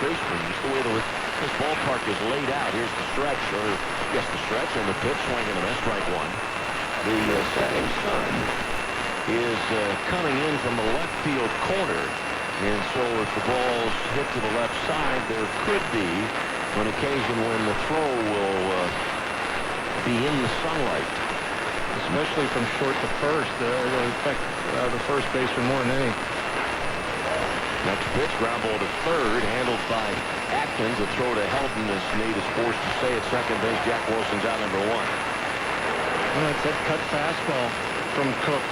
baseman. Just the way this ballpark is laid out. Here's the stretch, or yes, the stretch, and the pitch swing and a miss, strike one. The setting sun is coming in from the left field corner, and so if the ball's hit to the left side, there could be an occasion when the throw will be in the sunlight. Especially from short to first. It'll affect the first baseman more than any. Next pitch, ground ball to third, handled by Atkins. A throw to Helton as Nate is forced to stay at second base. Jack Wilson's out, number one. Well, that's that cut fastball from Cook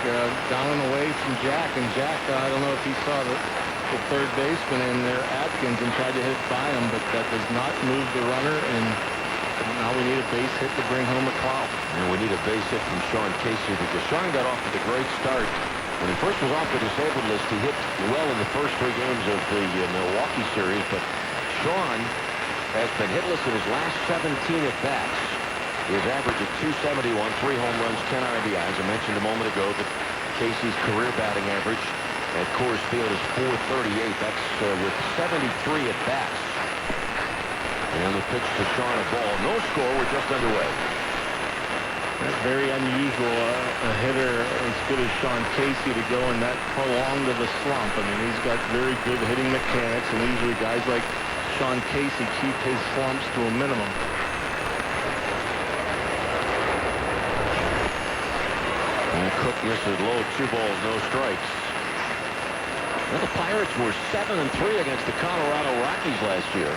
down and away from Jack. And Jack, I don't know if he saw the third baseman in there, Atkins, and tried to hit by him, but that does not move the runner. And now we need a base hit to bring home McLeod. And we need a base hit from Sean Casey, because Sean got off to the great start. When he first was off the disabled list, he hit well in the first 3 games of the Milwaukee series, but Sean has been hitless in his last 17 at-bats. His average of 271, 3 home runs, 10 RBIs. I mentioned a moment ago that Casey's career batting average at Coors Field is .438. That's with 73 at-bats. And the pitch to Sean, a ball. No score. We're just underway. That's very unusual, a hitter as good as Sean Casey to go in that prolonged of a slump. I mean, he's got very good hitting mechanics, and usually guys like Sean Casey keep his slumps to a minimum. And Cook misses low, 2 balls, no strikes. Well, the Pirates were 7-3 against the Colorado Rockies last year.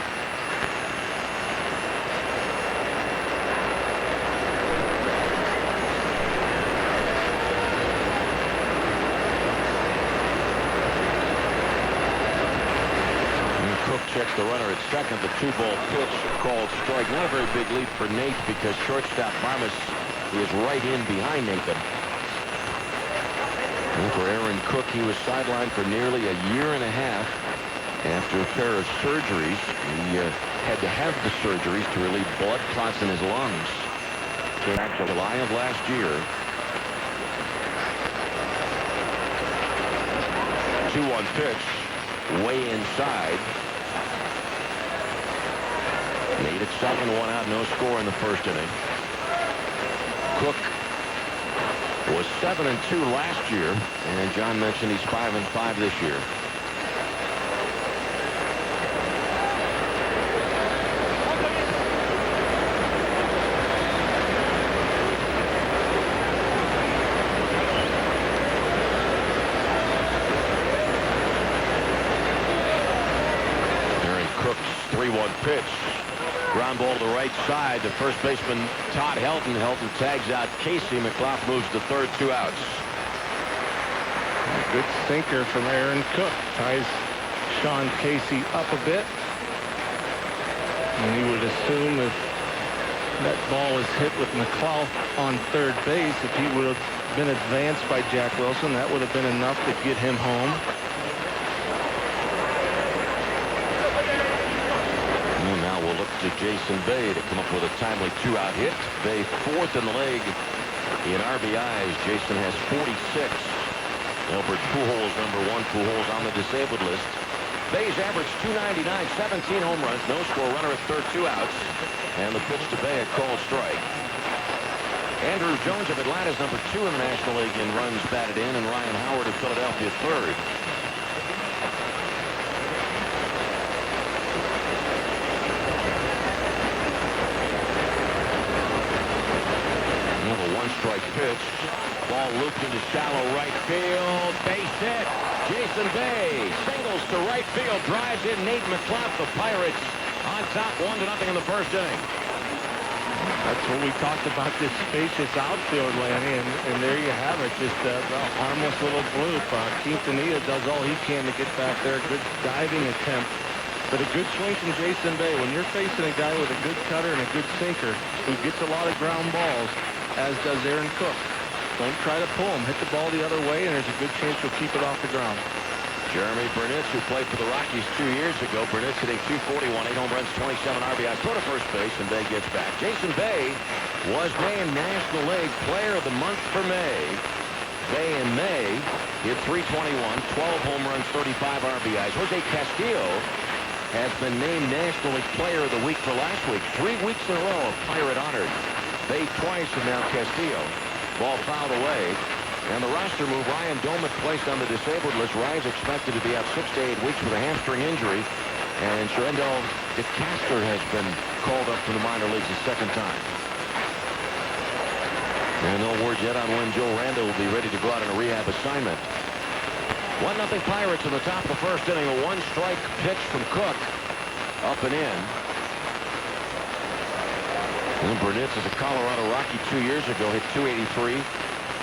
Checks the runner at second. The 2-ball pitch called strike. Not a very big lead for Nate, because shortstop Barmas is right in behind Nathan. And for Aaron Cook, he was sidelined for nearly a year and a half after a pair of surgeries. He had to have the surgeries to relieve blood clots in his lungs. Back to July of last year. 2-1 pitch, way inside. Nate at second, 1 out, no score in the first inning. Cook was 7-2 last year, and John mentioned he's 5-5 this year. Aaron Cook's 3-1 pitch. Ground ball to the right side. The first baseman, Todd Helton. Helton tags out Casey. McLeod moves to third, 2 outs. A good sinker from Aaron Cook. Ties Sean Casey up a bit. And you would assume if that ball is hit with McLeod on third base, if he would have been advanced by Jack Wilson, that would have been enough to get him home. To Jason Bay to come up with a timely 2-out hit. Bay 4th in the league in RBIs. Jason has 46. Albert Pujols, number 1. Pujols on the disabled list. Bay's average 299, 17 home runs, no score, runner at third, 2 outs. And the pitch to Bay, a called strike. Andrew Jones of Atlanta is number 2 in the National League in runs batted in, and Ryan Howard of Philadelphia third. Strike pitch. Ball looped into shallow right field. Base hit. Jason Bay singles to right field. Drives in Nate McLeod. The Pirates on top 1-0 in the first inning. That's what we talked about, this spacious outfield, Lanny, and there you have it. Just a harmless little bloop. Quintanilla does all he can to get back there. Good diving attempt. But a good swing from Jason Bay. When you're facing a guy with a good cutter and a good sinker who gets a lot of ground balls, as does Aaron Cook, don't try to pull him. Hit the ball the other way, and there's a good chance you'll keep it off the ground. Jeremy Burnitz, who played for the Rockies 2 years ago. Burnitz hitting .241, 8 home runs, 27 RBIs. Throw to first base, and Bay gets back. Jason Bay was named National League Player of the Month for May. Bay in May hit .321, 12 home runs, 35 RBIs. Jose Castillo has been named National League Player of the Week for last week. 3 weeks in a row, a Pirate honored. Bay twice, and now Castillo. Ball fouled away. And the roster move, Ryan Doumit placed on the disabled list. Ryan's expected to be out 6 to 8 weeks with a hamstring injury. And Sherendel DeCaster has been called up from the minor leagues a second time. And no word yet on when Joe Randall will be ready to go out on a rehab assignment. 1-0 Pirates in the top of the first inning. A one-strike pitch from Cook. Up and in. And Burnitz is a Colorado Rocky 2 years ago. Hit .283.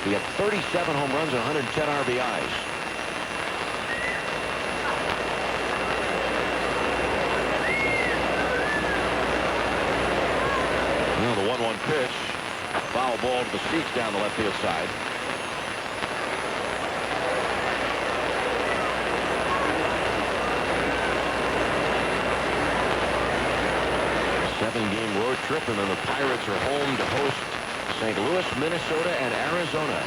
He had 37 home runs and 110 RBIs. Now the 1-1 pitch. Foul ball to the seats down the left field side. Seven-game road trip, and then the Pirates are home to host St. Louis, Minnesota, and Arizona.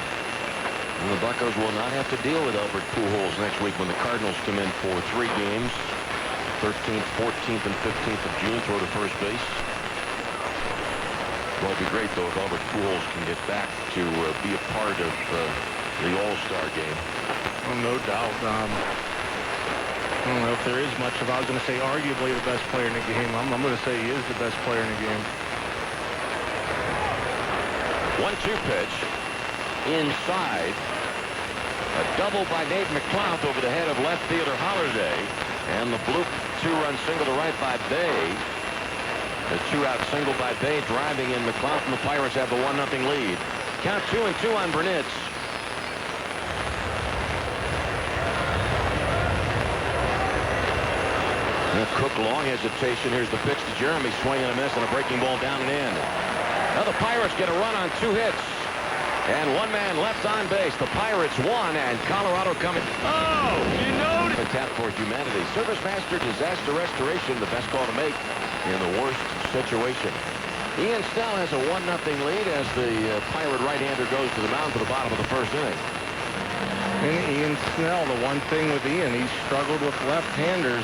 And the Buccos will not have to deal with Albert Pujols next week when the Cardinals come in for 3 games. 13th, 14th, and 15th of June, throw to first base. Well, it'd be great, though, if Albert Pujols can get back to be a part of the All-Star game. Well, no doubt. I don't know if there is much of. I was going to say arguably the best player in the game. I'm going to say he is the best player in the game. 1-2 pitch. Inside. A double by Nate McClough over the head of left fielder Holliday. And the bloop 2-run single to right by Bay. A 2-out single by Bay driving in McClough, and the Pirates have the 1-0 lead. Count 2-2 on Burnitz. Cook, long hesitation. Here's the pitch to Jeremy. Swing and a miss, and a breaking ball down and in. Now the Pirates get a run on 2 hits. And 1 man left on base. The Pirates won, and Colorado coming. Oh, you know it. Tap for humanity. Service Master Disaster Restoration, the best call to make in the worst situation. Ian Snell has a 1-0 lead as the Pirate right-hander goes to the mound for the bottom of the first inning. And Ian Snell, the one thing with Ian, he's struggled with left-handers.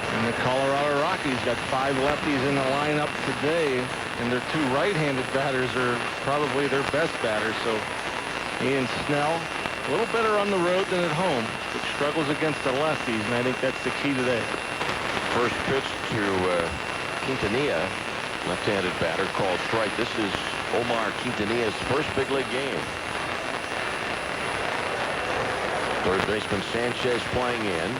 And the Colorado Rockies got 5 lefties in the lineup today, and their 2 right-handed batters are probably their best batters. So Ian Snell, a little better on the road than at home, but struggles against the lefties, and I think that's the key today. First pitch to Quintanilla, left-handed batter, called strike. This is Omar Quintanilla's first big league game. Third baseman Sanchez playing in.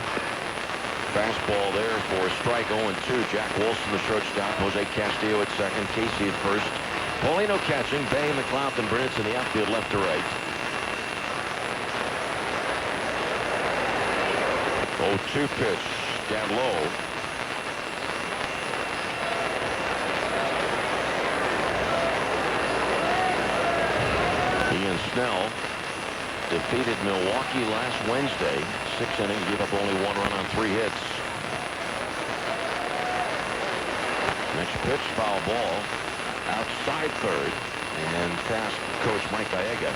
Fastball there for strike 0-2. Jack Wilson, the shortstop. Jose Castillo at second. Casey at first. Paulino catching. Bay, McClough, and Burnitz in the outfield left to right. 0-2 pitch down low. Ian Snell defeated Milwaukee last Wednesday. 6 innings, gave up only 1 run on 3 hits. Next pitch, foul ball. Outside third. And past Coach Mike Gallega.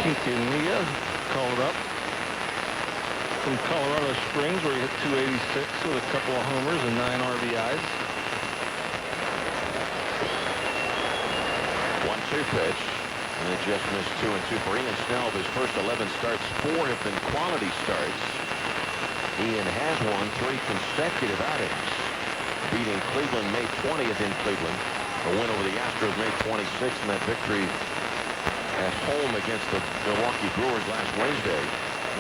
Quintanilla called up from Colorado Springs, where he hit .286 with a couple of homers and 9 RBIs. 1-2 pitch. And it just missed 2-2 for Ian Snell. His first 11 starts, 4 have been quality starts. Ian has won 3 consecutive outings, beating Cleveland May 20th in Cleveland. A win over the Astros May 26th, and that victory at home against the Milwaukee Brewers last Wednesday.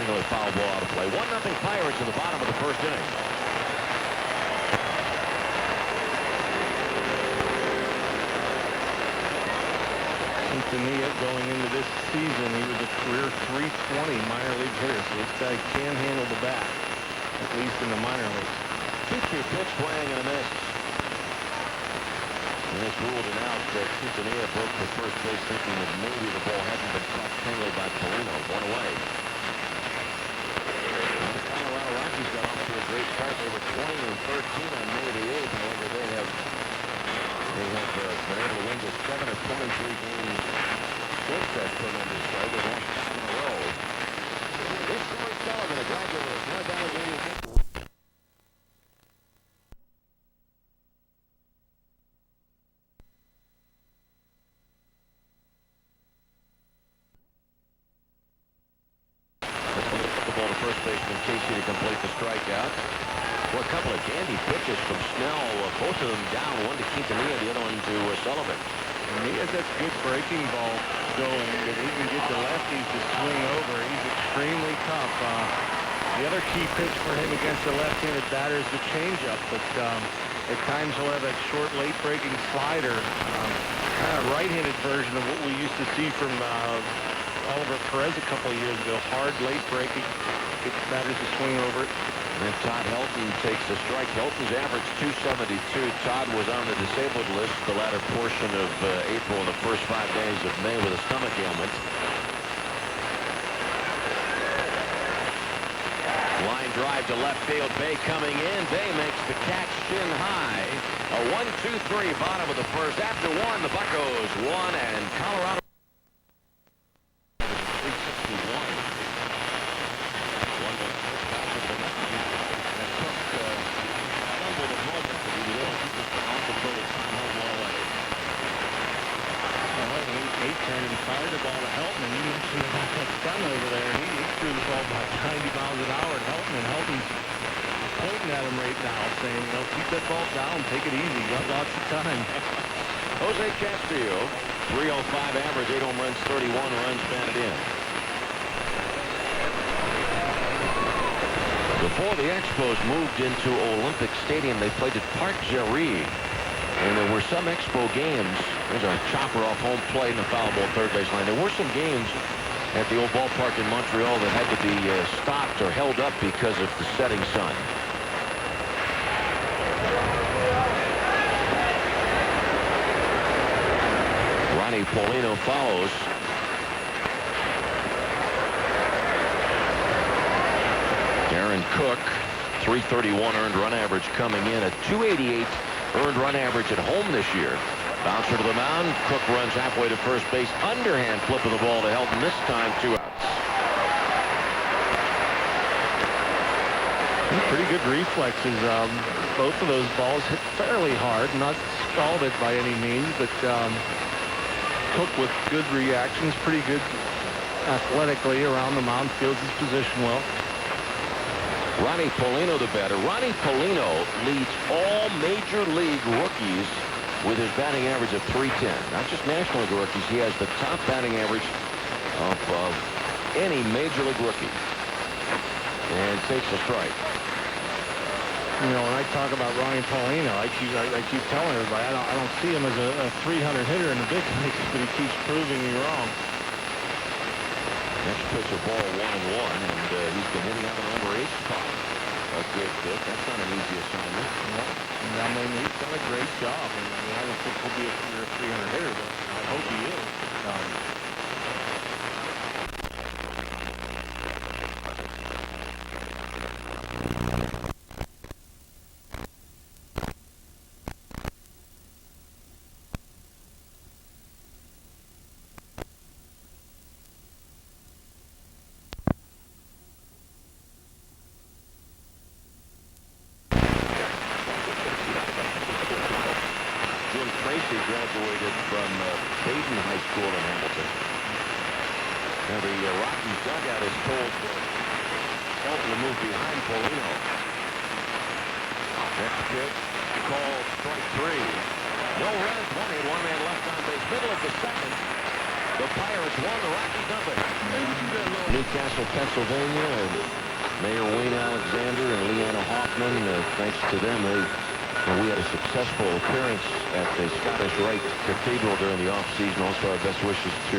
Regular foul ball out of play. 1-0 Pirates in the bottom of the first inning. Quintanilla, going into this season, he was a career .320 minor league hitter, so this guy can handle the bat, at least in the minor leagues. 2-2 pitch, swing and a miss. And it's ruled it out that Quintanilla broke for first base, thinking that maybe the ball hadn't been caught cleanly by Paulino. 1 away. Now the Colorado Rockies got off to a great start. They were 20-13 on May the 8th. However, they have been able to win just 7 of 23 games since that tremendous start. They've lost 6 in a row. This is Sullivan, a graduate of North Allegheny. baseman Casey to complete the strikeout. Well, a couple of dandy pitches from Snell, both of them down, one to Quintanilla, the other one to Sullivan. And he has that good breaking ball going that he can get the lefties to swing over. He's extremely tough. The other key pitch for him against the left-handed batter is the changeup, but at times he'll have that short, late-breaking slider, kind of right-handed version of what we used to see from Oliver Perez a couple of years ago. Hard, late-breaking, gets batters to swing over it. And Todd Helton takes the strike. Helton's average 272. Todd was on the disabled list the latter portion of April and the first 5 days of May with a stomach ailment. Line drive to left field. Bay coming in. Bay makes the catch shin high. A 1-2-3 bottom of the first. After one, the Buccos won, and Colorado 361. And fired the ball to Helton, and you mentioned about that gun over there. He threw the ball about 90 miles an hour at Helton, and Helton's pointing at him right now, saying, you know, keep that ball down, take it easy, you got lots of time. Jose Castillo, 305 average, 8 home runs, 31 runs batted in. Before the Expos moved into Olympic Stadium, they played at Parc Jarry. And there were some Expo games. There's a chopper off home plate and a foul ball third base line. There were some games at the old ballpark in Montreal that had to be stopped or held up because of the setting sun. Ronnie Paulino follows. Darren Cook, 331 earned run average coming in at 288 earned run average at home this year. Bouncer to the mound. Cook runs halfway to first base. Underhand flip of the ball to Helton. This time 2 outs. Pretty good reflexes. Both of those balls hit fairly hard. Not scalded by any means, but Cook with good reactions. Pretty good athletically around the mound. Fields his position well. Ronnie Paulino, the batter. Ronnie Paulino leads all major league rookies with his batting average of .310. Not just National League rookies. He has the top batting average of any major league rookie. And takes a strike. You know, when I talk about Ronnie Paulino, I keep telling everybody I don't see him as a 300 hitter in the big leagues, but he keeps proving me wrong. Next pitch, a ball 1-1, and he's been hitting out the number 8 spot. A good fit. That's not an easy assignment. I mean, he's done a great job. I mean, I don't think he'll be a 300 hitter, but I hope he is. Graduated from Baden High School in Hamilton. Now the Rockies dugout is told Helton to move behind Paulino. Next pitch, called strike 3. No run at 20, one man left on base. Middle of the second. The Pirates won, the Rockies nothing. Newcastle, Pennsylvania, and Mayor Wayne Alexander and Leanna Hoffman. Thanks to them, we had a successful appearance at the Scottish Rite Cathedral during the off-season. Also, our best wishes to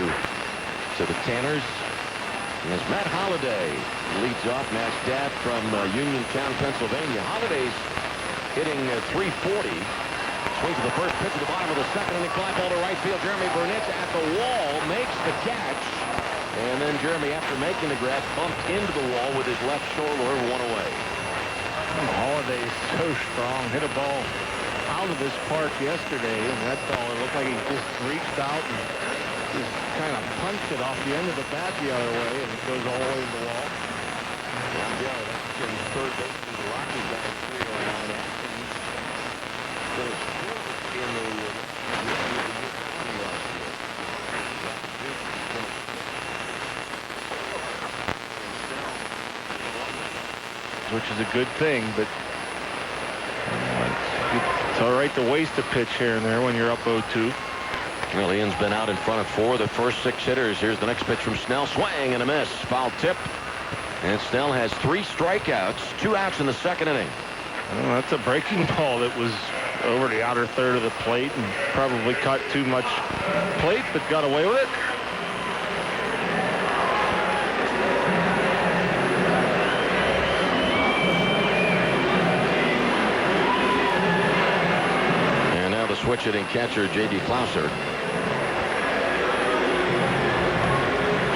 the Tanners. And as Matt Holliday leads off, Matt's dad from Uniontown, Pennsylvania. Holliday's hitting .340. Swings to the first pitch at the bottom of the second, and a fly ball to right field. Jeremy Burnett at the wall makes the catch. And then Jeremy, after making the grab, bumped into the wall with his left shoulder, one away. Holliday is so strong. Hit a ball out of this park yesterday, and that ball, it looked like he just reached out and just kind of punched it off the end of the bat the other way, and it goes all the way to the wall. Yeah, that's his third base. The Rockies got a 3-0 line out. So it's in the which is a good thing, but it's all right to waste a pitch here and there when you're up 0-2. Well, Ian's been out in front of 4 of the first 6 hitters. Here's the next pitch from Snell. Swing and a miss. Foul tip. And Snell has 3 strikeouts, 2 outs in the second inning. Well, that's a breaking ball that was over the outer third of the plate and probably caught too much plate, but got away with it. And now the switch-hitting catcher, J.D. Clouser.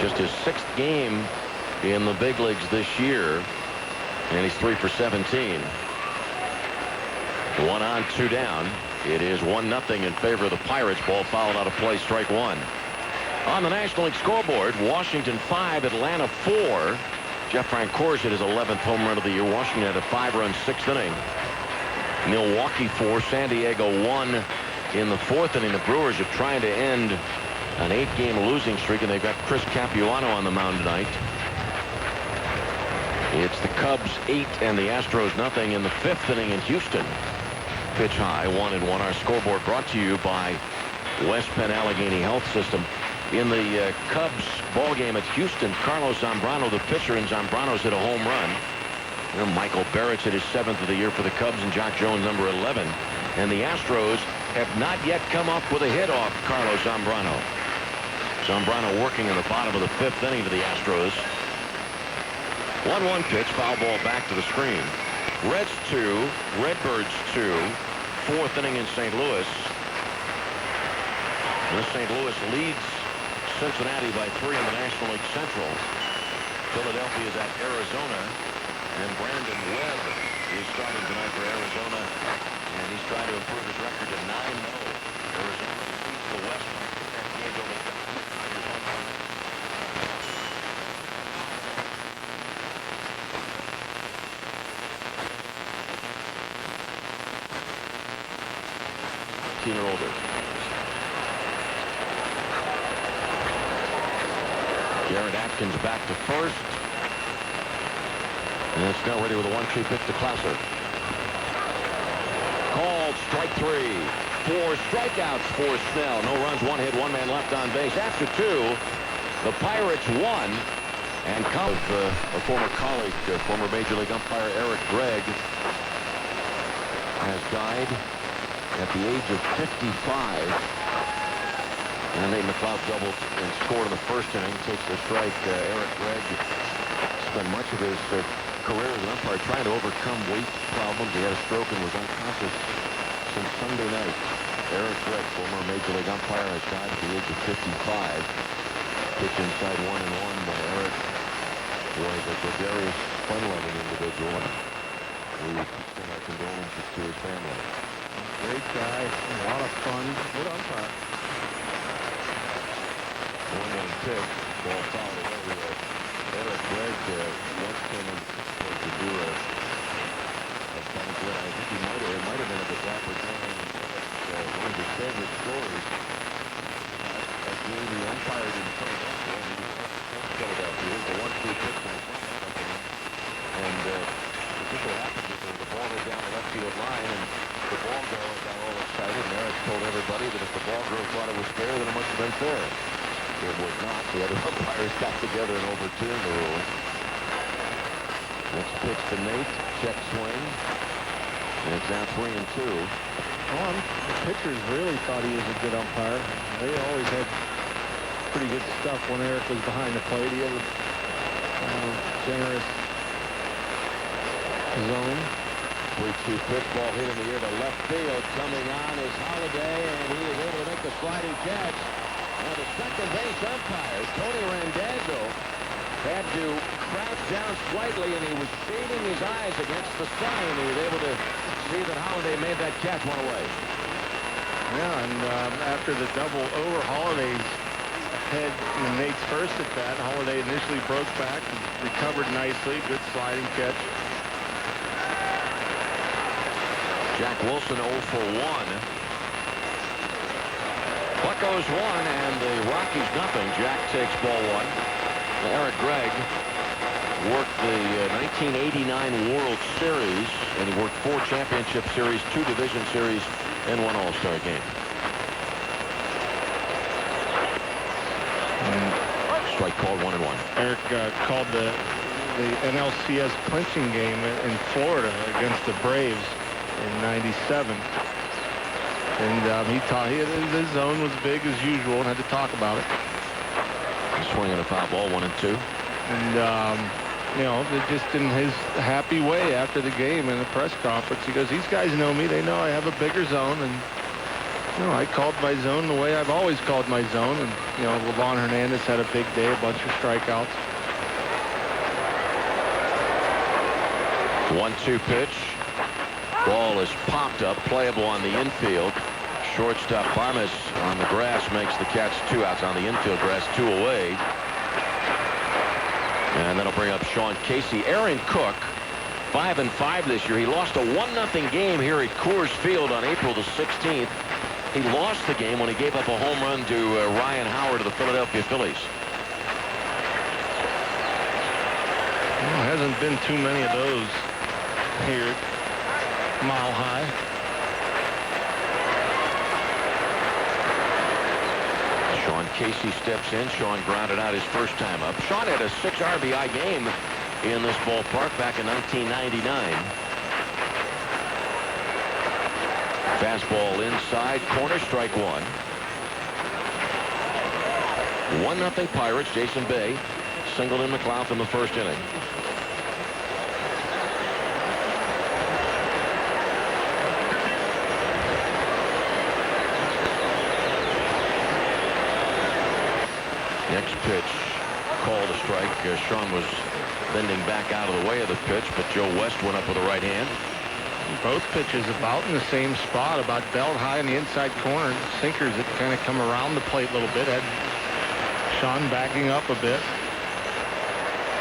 Just his 6th game in the big leagues this year, and he's 3 for 17. 1 on, 2 down. It is 1-0 in favor of the Pirates. Ball fouled out of play, strike 1. On the National League scoreboard, Washington 5, Atlanta 4. Jeff Francoeur hit his 11th home run of the year. Washington had a 5-run 6th inning. Milwaukee 4, San Diego 1 in the 4th inning. The Brewers are trying to end an 8-game losing streak, and they've got Chris Capuano on the mound tonight. It's the Cubs 8 and the Astros 0 in the 5th inning in Houston. Pitch high, 1-1. Our scoreboard brought to you by West Penn Allegheny Health System. In the Cubs ball game at Houston, Carlos Zambrano, the pitcher, and Zambrano's hit a home run. And Michael Barrett's hit his 7th of the year for the Cubs, and Jock Jones number 11. And the Astros have not yet come up with a hit off Carlos Zambrano. Zambrano working in the bottom of the 5th inning for the Astros. 1-1 pitch, foul ball back to the screen. Reds 2, Redbirds 2, 4th inning in St. Louis. And St. Louis leads Cincinnati by 3 in the National League Central. Philadelphia is at Arizona, and Brandon Webb is starting tonight for Arizona, and he's trying to improve his record to 9-0. Arizona leads the West by 10 games over the or older. Garrett Atkins back to first. And it's now ready with a 1-2 pitch to Clouser. Called strike 3. 4 strikeouts for Snell. No runs, 1 hit, 1 man left on base. After 2, the Pirates won. And a former colleague, former Major League umpire Eric Gregg, has died at the age of 55. And Nate McLeod doubled and scored in the 1st inning. Takes the strike. Eric Gregg spent much of his career as an umpire trying to overcome weight problems. He had a stroke and was unconscious since Sunday night. Eric Gregg, former Major League umpire, has died at the age of 55. Pitch inside 1-1 by Eric. Was a gregarious, fun-loving individual. We extend our condolences to his family. Great guy, a lot of fun, good umpire. 1-1 pitch, ball fouled away. Eric Gregg once came in to do a banquet. I think it might have been at the Dapper Dan. One of his favorite stories. A game he umpired in Philadelphia. Philadelphia. It was a 1-2 pitch from the front. And this what happened is the ball went down the left field line, and the ball girl got all excited, and Eric told everybody that if the ball girl thought it was fair, then it must have been fair. It was not. The other umpires got together and overturned the rule. Next pitch to Nate. Check swing. And it's now 3-2. Well, the pitchers really thought he was a good umpire. They always had pretty good stuff when Eric was behind the plate. He had a generous zone. 3-2 pitch, ball hit in the air to left field. Coming on is Holiday, and he is able to make the sliding catch. Now the second base umpire, Tony Randazzo, had to crouch down slightly, and he was shading his eyes against the sun, and he was able to see that Holiday made that catch one away. Yeah, and after the double over, Holiday's head in Nate's first at bat. Holiday initially broke back and recovered nicely. Good sliding catch. Jack Wilson 0 for 1. Buccos 1 and the Rockies nothing. Jack takes ball 1. Eric Gregg worked the 1989 World Series, and he worked 4 championship series, 2 division series, and 1 All-Star game. Strike called 1-1. Eric called the NLCS clinching game in Florida against the Braves in '97. And he taught his zone was big as usual and had to talk about it. Swinging a foul ball, 1-2. And you know, just in his happy way after the game in the press conference, he goes, "These guys know me. They know I have a bigger zone, and you know, I called my zone the way I've always called my zone." And you know, Livan Hernandez had a big day, a bunch of strikeouts. 1-2 pitch. Ball is popped up, playable on the infield. Shortstop Barmes on the grass makes the catch. 2 outs on the infield grass, 2 away. And that'll bring up Sean Casey. Aaron Cook, 5-5 this year. He lost a 1-0 game here at Coors Field on April the 16th. He lost the game when he gave up a home run to Ryan Howard of the Philadelphia Phillies. Well, hasn't been too many of those here at Mile High. Sean Casey steps in. Sean grounded out his first time up. Sean had a 6 RBI game in this ballpark back in 1999. Fastball inside, corner, strike 1. 1-0 Pirates. Jason Bay singled in McLeod from the first inning. Next pitch, called a strike. Sean was bending back out of the way of the pitch, but Joe West went up with a right hand. Both pitches about in the same spot, about belt high in the inside corner. Sinkers that kind of come around the plate a little bit. Had Sean backing up a bit.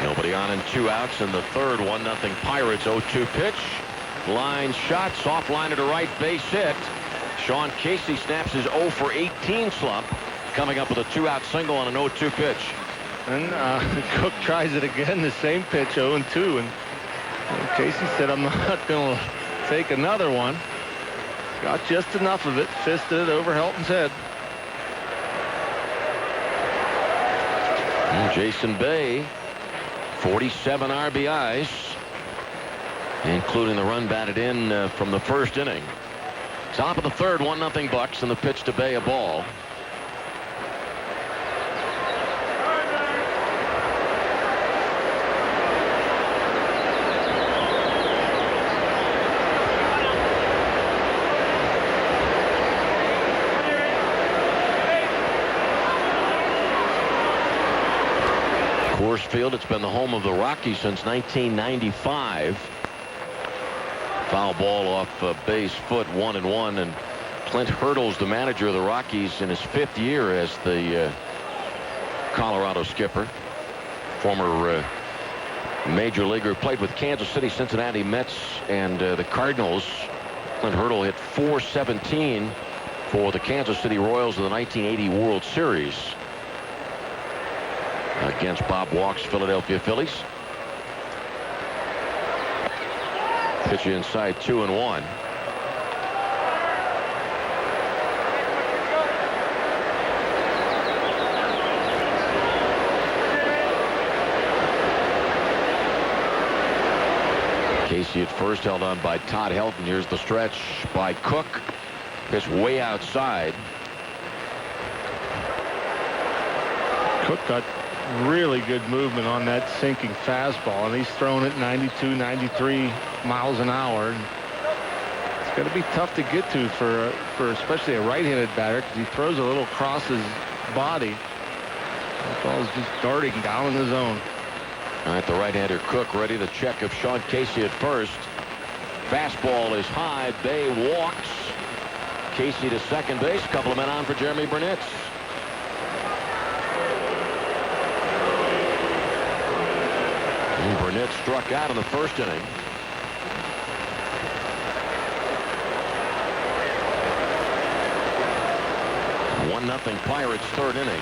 Nobody on and 2 outs in the third. 1-0 Pirates. 0-2 pitch. Line shot, soft liner to right, base hit. Sean Casey snaps his 0 for 18 slump, coming up with a 2-out single on an 0-2 pitch. And Cook tries it again, the same pitch, 0-2, and Casey said, "I'm not going to take another one." Got just enough of it, fisted it over Helton's head. And Jason Bay, 47 RBIs, including the run batted in from the first inning. Top of the third, 1-0 Bucks, and the pitch to Bay, a ball. Coors Field, it's been the home of the Rockies since 1995. Foul ball off Bay's foot, 1-1, and Clint Hurdle's the manager of the Rockies in his 5th year as the Colorado skipper. Former major leaguer, played with Kansas City, Cincinnati Mets, and the Cardinals. Clint Hurdle hit .417 for the Kansas City Royals in the 1980 World Series against Bob Walk's Philadelphia Phillies. Pitch inside, 2-1. Casey at first, held on by Todd Helton. Here's the stretch by Cook. Pitch way outside. Cook got really good movement on that sinking fastball, and he's thrown it 92, 93 miles an hour. And it's going to be tough to get to for especially a right-handed batter, because he throws a little across his body. That ball's just darting down in the zone. All right, the right-hander Cook ready to check of Sean Casey at first. Fastball is high. Bay walks. Casey to second base. Couple of men on for Jeremy Burnett. Burnett struck out in the first inning. One-0 Pirates, third inning.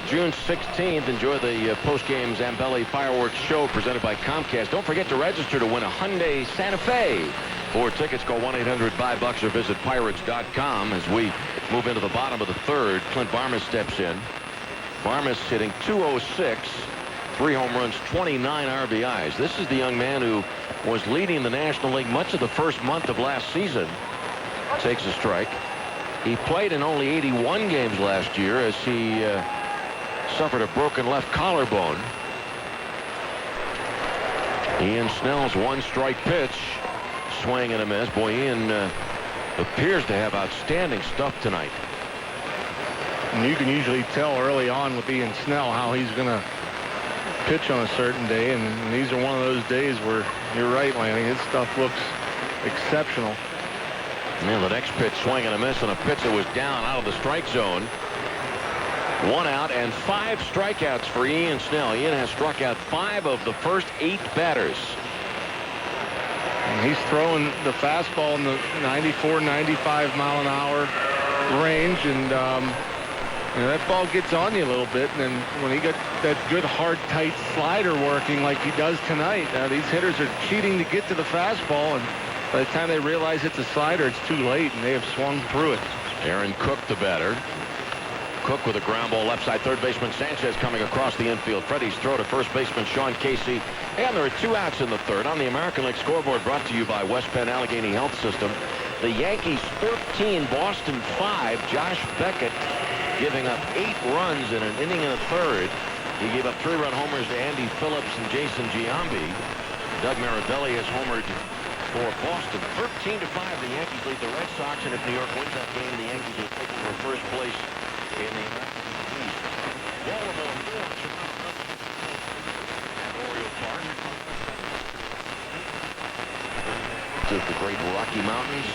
June 16th, enjoy the post-game Zambelli fireworks show presented by Comcast. Don't forget to register to win a Hyundai Santa Fe. For tickets, call 1-800-BUY-BUCKS or visit Pirates.com. As we move into the bottom of the third, Clint Barmas steps in. Barmas hitting .206, 3 home runs, 29 RBIs. This is the young man who was leading the National League much of the first month of last season. Takes a strike. He played in only 81 games last year as he suffered a broken left collarbone. Ian Snell's 1-strike pitch. Swing and a miss. Boy, Ian appears to have outstanding stuff tonight. And you can usually tell early on with Ian Snell how he's going to pitch on a certain day, and these are one of those days where you're right, Lanny. His stuff looks exceptional. And the next pitch, swing and a miss, and a pitch that was down out of the strike zone. 1 out and 5 strikeouts for Ian Snell. Ian has struck out 5 of the first 8 batters. And he's throwing the fastball in the 94, 95 mile an hour range, and that ball gets on you a little bit. And then when he got that good, hard, tight slider working like he does tonight, these hitters are cheating to get to the fastball, and by the time they realize it's a slider, it's too late, and they have swung through it. Aaron Cook, the batter. Cook with a ground ball left side. Third baseman Sanchez coming across the infield. Freddie's throw to first baseman Sean Casey. And there are 2 outs in the third. On the American League scoreboard, brought to you by West Penn Allegheny Health System. The Yankees 13, Boston 5. Josh Beckett giving up 8 runs in an inning and a third. He gave up 3-run homers to Andy Phillips and Jason Giambi. Doug Mirabelli has homered for Boston. 13-5, the Yankees lead the Red Sox, and if New York wins that game, the Yankees will take over first place in the American League East. Baltimore 4 at Oriole Park. To the great Rocky Mountains.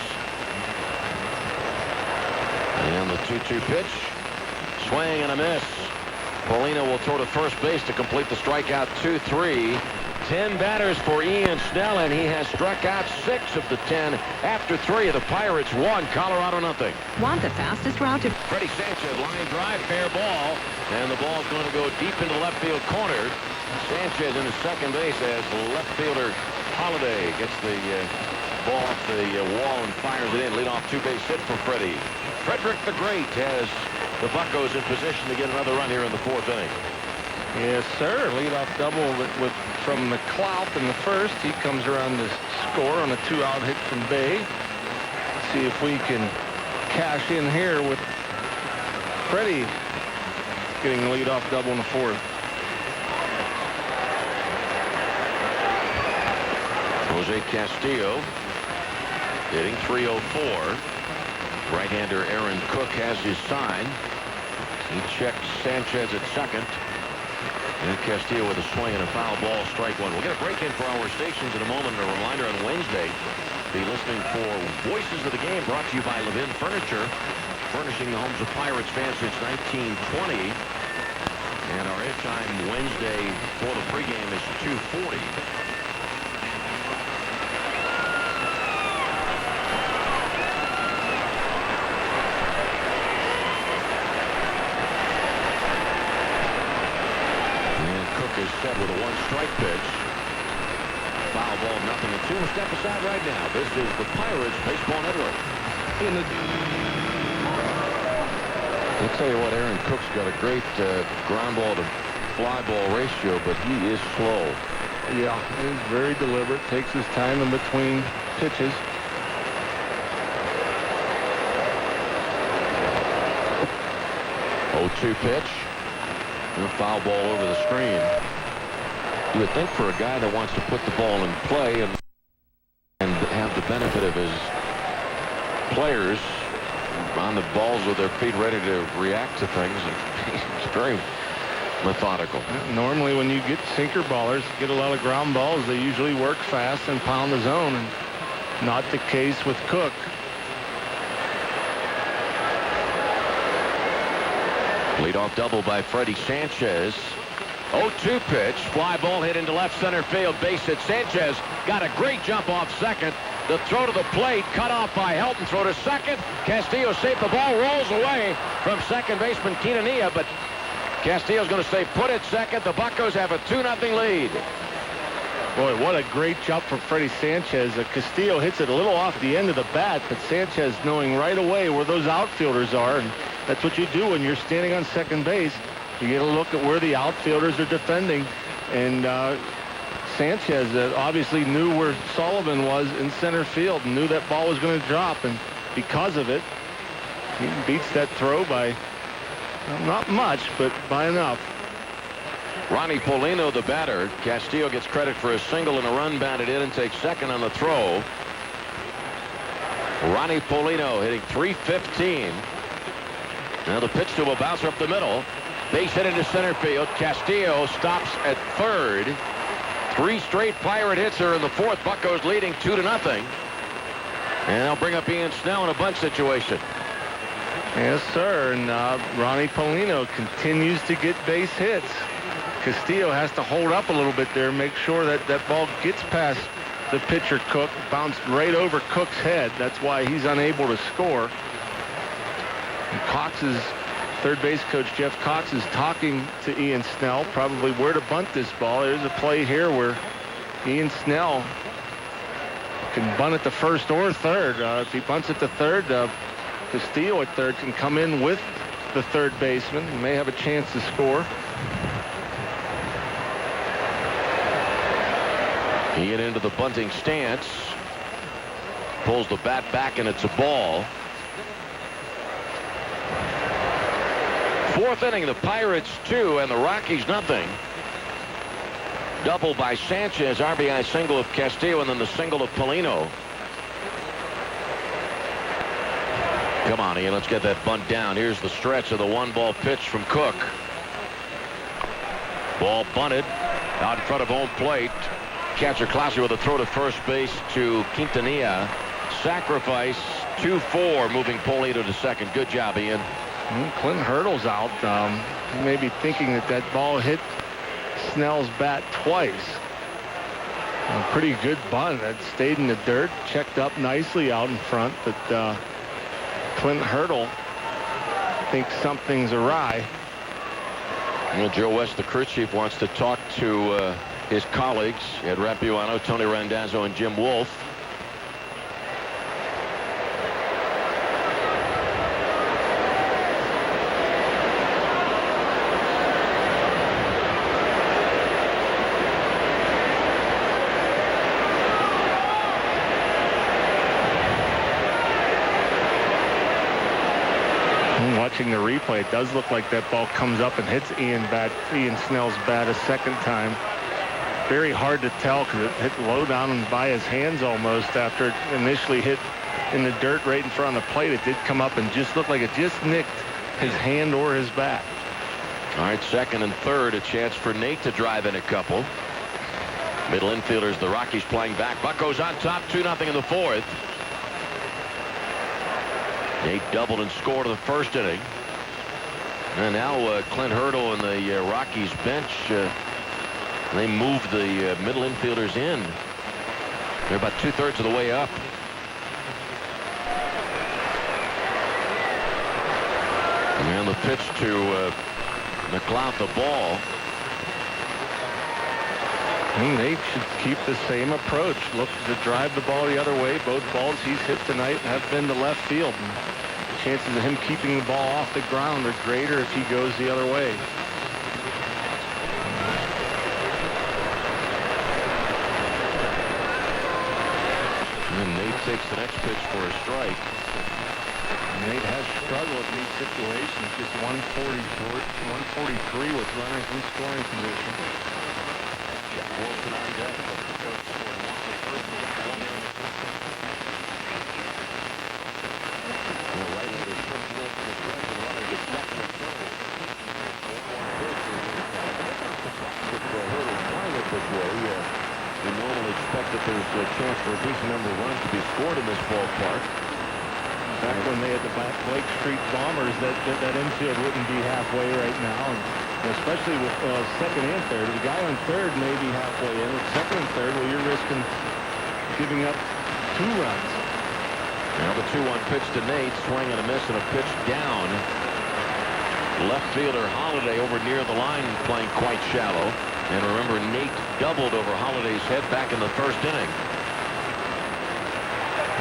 And the 2-2 pitch. Swing and a miss. Paulino will throw to first base to complete the strikeout. 2-3. 10 batters for Ian Snell, and he has struck out 6 of the 10 after 3 of the Pirates. 1, Colorado 0. Want the fastest route to... Freddie Sanchez, line drive, fair ball, and the ball's going to go deep into the left field corner. Sanchez in his second base as left fielder Holiday gets the ball off the wall and fires it in. Leadoff 2-base hit for Freddie. Frederick the Great has the Buccos in position to get another run here in the 4th inning. Yes, sir. Leadoff double from McClout in the first. He comes around to score on a 2-out hit from Bay. See if we can cash in here with Freddie getting the leadoff double in the 4th. Jose Castillo hitting .304. Right-hander Aaron Cook has his sign. He checks Sanchez at second. And Castillo with a swing and a foul ball, strike 1. We'll get a break in for our stations in a moment. A reminder on Wednesday, be listening for Voices of the Game, brought to you by Levin Furniture, furnishing the homes of Pirates fans since 1920. And our airtime Wednesday for the pregame is 2:40. Is set with a 1-strike pitch. Foul ball, 0-2. We'll step aside right now. This is the Pirates Baseball Network. I'll tell you what, Aaron Cook's got a great ground ball to fly ball ratio, but he is slow. Yeah, he's very deliberate. Takes his time in between pitches. Oh, 2 pitch. And a foul ball over the screen. You would think for a guy that wants to put the ball in play and have the benefit of his players on the balls with their feet ready to react to things, he's very methodical. Normally when you get sinker ballers, get a lot of ground balls, they usually work fast and pound the zone, and not the case with Cook. Leadoff double by Freddie Sanchez. 0-2 pitch. Fly ball hit into left center field. Base hit. Sanchez got a great jump off second. The throw to the plate, cut off by Helton. Throw to second. Castillo safe. The ball rolls away from second baseman Quintanilla, but Castillo's going to stay put at second. The Buccos have a 2-0 lead. Boy, what a great jump from Freddie Sanchez. Castillo hits it a little off the end of the bat, but Sanchez knowing right away where those outfielders are, and that's what you do when you're standing on second base. You get a look at where the outfielders are defending, and Sanchez obviously knew where Sullivan was in center field and knew that ball was going to drop, and because of it, he beats that throw by not much, but by enough. Ronnie Polino, the batter. Castillo gets credit for a single and a run batted in and takes second on the throw. Ronnie Polino hitting .315. Now the pitch to a bouncer up the middle. Base hit into center field. Castillo stops at third. 3 straight Pirate hits are in the fourth. Buccos leading 2-0. And they'll bring up Ian Snell in a bunt situation. Yes, sir. And Ronnie Polino continues to get base hits. Castillo has to hold up a little bit there, make sure that that ball gets past the pitcher Cook, bounced right over Cook's head. That's why he's unable to score. And Cox's third base coach, Jeff Cox, is talking to Ian Snell, probably where to bunt this ball. There's a play here where Ian Snell can bunt at the first or third. If he bunts at the third, Castillo at third can come in with the third baseman and may have a chance to score. Ian into the bunting stance. Pulls the bat back, and it's a ball. Fourth inning, the Pirates 2 and the Rockies nothing. Double by Sanchez, RBI single of Castillo, and then the single of Polino. Come on, Ian, let's get that bunt down. Here's the stretch of the 1-ball pitch from Cook. Ball bunted out in front of home plate. Catcher Clase with a throw to first base to Quintanilla. Sacrifice 2-4, moving Polino to second. Good job, Ian. Clinton Hurdle's out. He may be thinking that that ball hit Snell's bat twice. A pretty good bunt. That stayed in the dirt, checked up nicely out in front, but Clinton Hurdle thinks something's awry. Well, Joe West, the crew chief, wants to talk to his colleagues, Ed Rapuano, Tony Randazzo, and Jim Wolf. Watching the replay, it does look like that ball comes up and hits Ian Snell's bat a second time. Very hard to tell because it hit low down and by his hands almost after it initially hit in the dirt right in front of the plate. It did come up and just looked like it just nicked his hand or his bat. All right, second and third, a chance for Nate to drive in a couple. Middle infielders, the Rockies playing back. Buccos on top, 2-0 in the fourth. Nate doubled and scored in the first inning. And now Clint Hurdle and the Rockies bench, they move the middle infielders in. They're about 2/3 of the way up. And the pitch to McLeod, the ball. Nate should keep the same approach. Look to drive the ball the other way. Both balls he's hit tonight have been to left field. And the chances of him keeping the ball off the ground are greater if he goes the other way. And Nate takes the next pitch for a strike. Nate has struggled in these situations. Just 143 with runners in scoring position. Wilson on deck. We normally expect that there's a chance for a decent number of runs to be scored in this ballpark. Back when they had the Blake Street Bombers, that infield wouldn't be halfway right now. And especially with second and third. The guy on third may be halfway in. With second and third, well, you're risking giving up 2 runs. Now the 2-1 pitch to Nate, swing and a miss and a pitch down. Left fielder Holiday over near the line, playing quite shallow. And remember, Nate doubled over Holiday's head back in the first inning.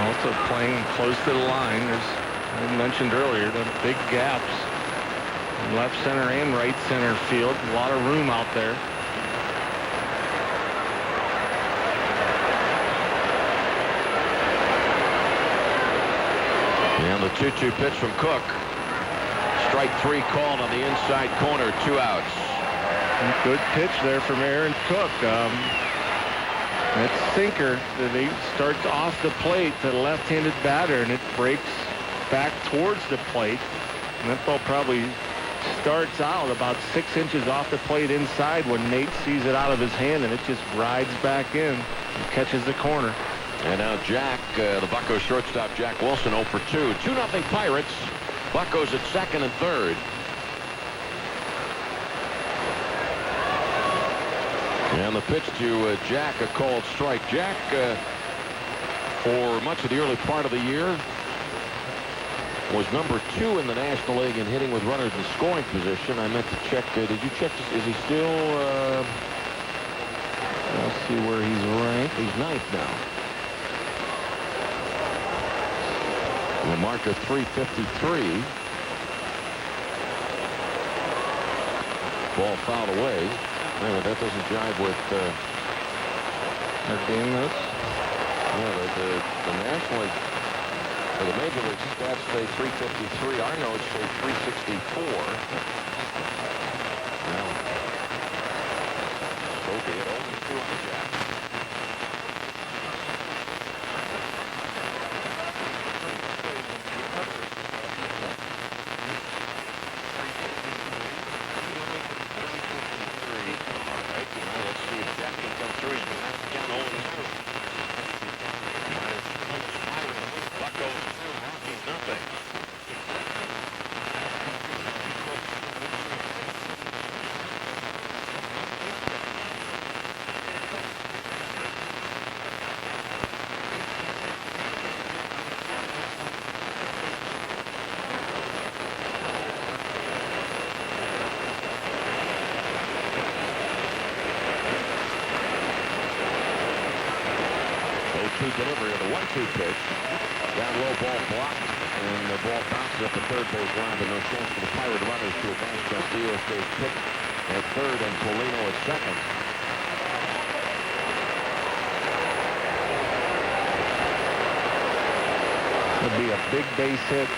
Also playing close to the line. There's, I mentioned earlier, the big gaps in left center and right center field. A lot of room out there. And the 2-2 pitch from Cook. Strike 3 called on the inside corner, 2 outs. Good pitch there from Aaron Cook. That sinker that he starts off the plate to the left-handed batter, and it breaks back towards the plate. And that ball probably starts out about 6 inches off the plate inside when Nate sees it out of his hand, and it just rides back in and catches the corner. And now Jack, the Buccos shortstop Jack Wilson, 0 for 2. 2-0 Pirates. Buccos at second and third. And the pitch to Jack, a called strike. Jack, for much of the early part of the year, was number 2 in the National League in hitting with runners in scoring position. I meant to check. Did you check? Is he still? Let's see where he's ranked. He's 9th now. A mark of 353. Ball fouled away. Anyway, that doesn't jive with our game notes. Yeah, the National League, or the Major League stats say 353. Our notes say 364. Well, so be it. 0-2 on the Jack. Delivery of the 1-2 pitch. Down low, ball blocked, and the ball bounces up the third base line, but no chance for the Pirate runners to advance. Castillo stays put at third and Polino at second. It'll be a big base hit.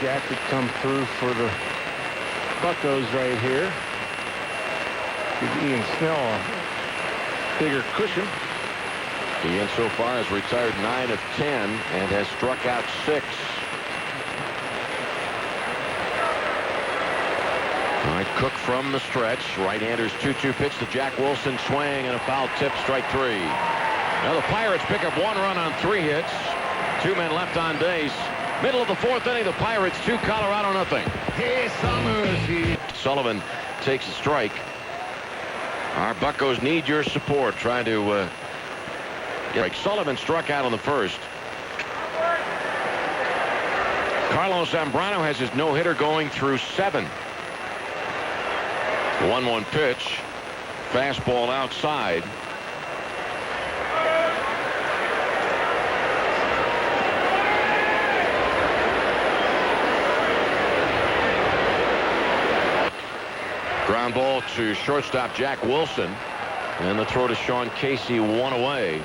Jack could come through for the Buccos right here. Give Ian Snell a bigger cushion. Ian so far has retired 9 of 10 and has struck out 6. All right, Cook from the stretch. Right-handers 2-2 pitch to Jack Wilson. Swing and a foul tip, strike 3. Now the Pirates pick up 1 run on 3 hits. 2 men left on base. Middle of the 4th inning, the Pirates 2, Colorado nothing. Hey, Summers. Sullivan takes a strike. Our Buccos need your support. Trying to Sullivan struck out on the first. Carlos Zambrano has his no-hitter going through 7. 1-1 pitch. Fastball outside. Ground ball to shortstop Jack Wilson. And the throw to Sean Casey, 1 away.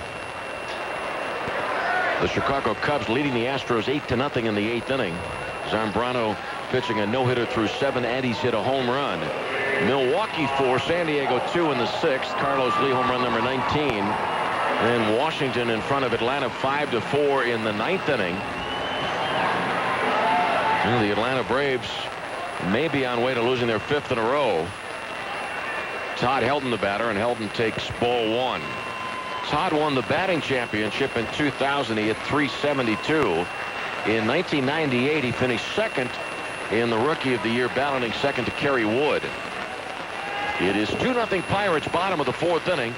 The Chicago Cubs leading the Astros 8-0 in the 8th inning. Zambrano pitching a no-hitter through 7, and he's hit a home run. Milwaukee 4, San Diego 2 in the 6th. Carlos Lee home run number 19. And Washington in front of Atlanta 5-4 in the 9th inning. And the Atlanta Braves may be on way to losing their 5th in a row. Todd Helton the batter, and Helton takes ball 1. Todd won the batting championship in 2000. He hit .372. In 1998, he finished 2nd in the Rookie of the Year, balloting 2nd to Kerry Wood. It is 2-0 Pirates, bottom of the 4th inning.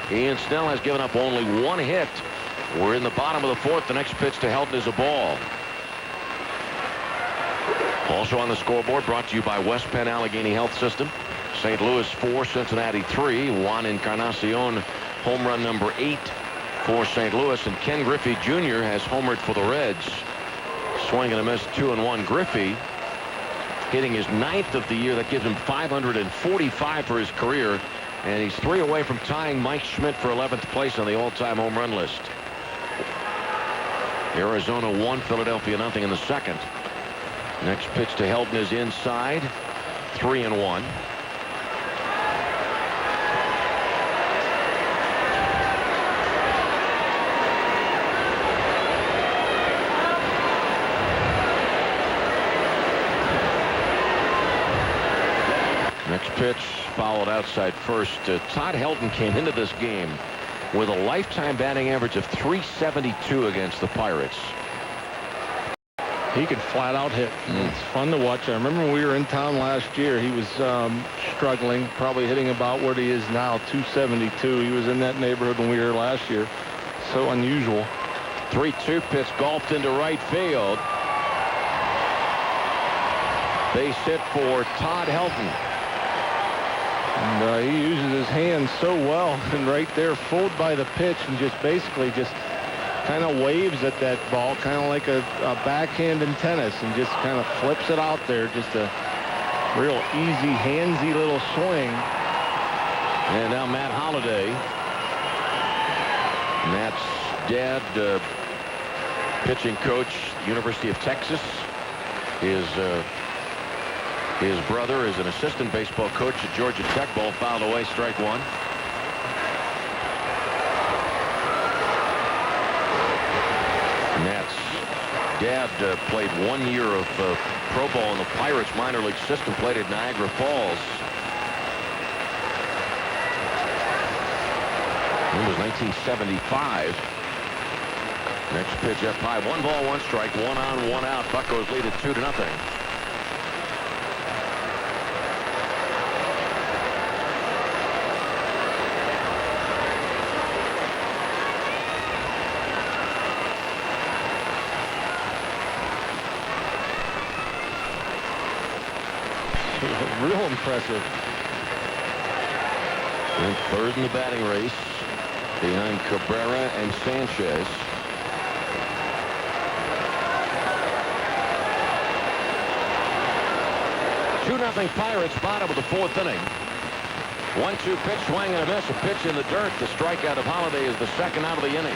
Ian Snell has given up only 1 hit We're in the bottom of the fourth. The next pitch to Helton is a ball. Also on the scoreboard, brought to you by West Penn Allegheny Health System. St. Louis 4, Cincinnati 3. Juan Encarnacion, home run number 8 for St. Louis. And Ken Griffey Jr. has homered for the Reds. Swing and a miss, 2-1. Griffey hitting his 9th of the year. That gives him 545 for his career. And he's 3 away from tying Mike Schmidt for 11th place on the all-time home run list. Arizona 1, Philadelphia 0 in the second. Next pitch to Helton is inside. 3-1. Next pitch fouled outside first. Todd Helton came into this game with a lifetime batting average of .372 against the Pirates. He could flat out hit. It's fun to watch. I remember when we were in town last year, he was struggling, probably hitting about what he is now, .272. He was in that neighborhood when we were here last year. So unusual. 3-2 pitch golfed into right field. Base hit for Todd Helton. And he uses his hands so well, and right there, fooled by the pitch, and just basically just kind of waves at that ball, kind of like a backhand in tennis, and just kind of flips it out there. Just a real easy, handsy little swing. And now Matt Holliday. Matt's dad, pitching coach, University of Texas. His brother is an assistant baseball coach at Georgia Tech. Ball fouled away, strike one. Matt's dad played 1 year of pro ball in the Pirates minor league system, played at Niagara Falls. It was 1975. Next pitch up high. 1 ball, 1 strike, 1 on, 1 out. Buccos lead it 2-0. Real impressive. And third in the batting race behind Cabrera and Sanchez. Two-0 Pirates, bottom of the fourth inning. 1-2 pitch, swing and a miss. A pitch in the dirt. The strikeout of Holliday is the second out of the inning.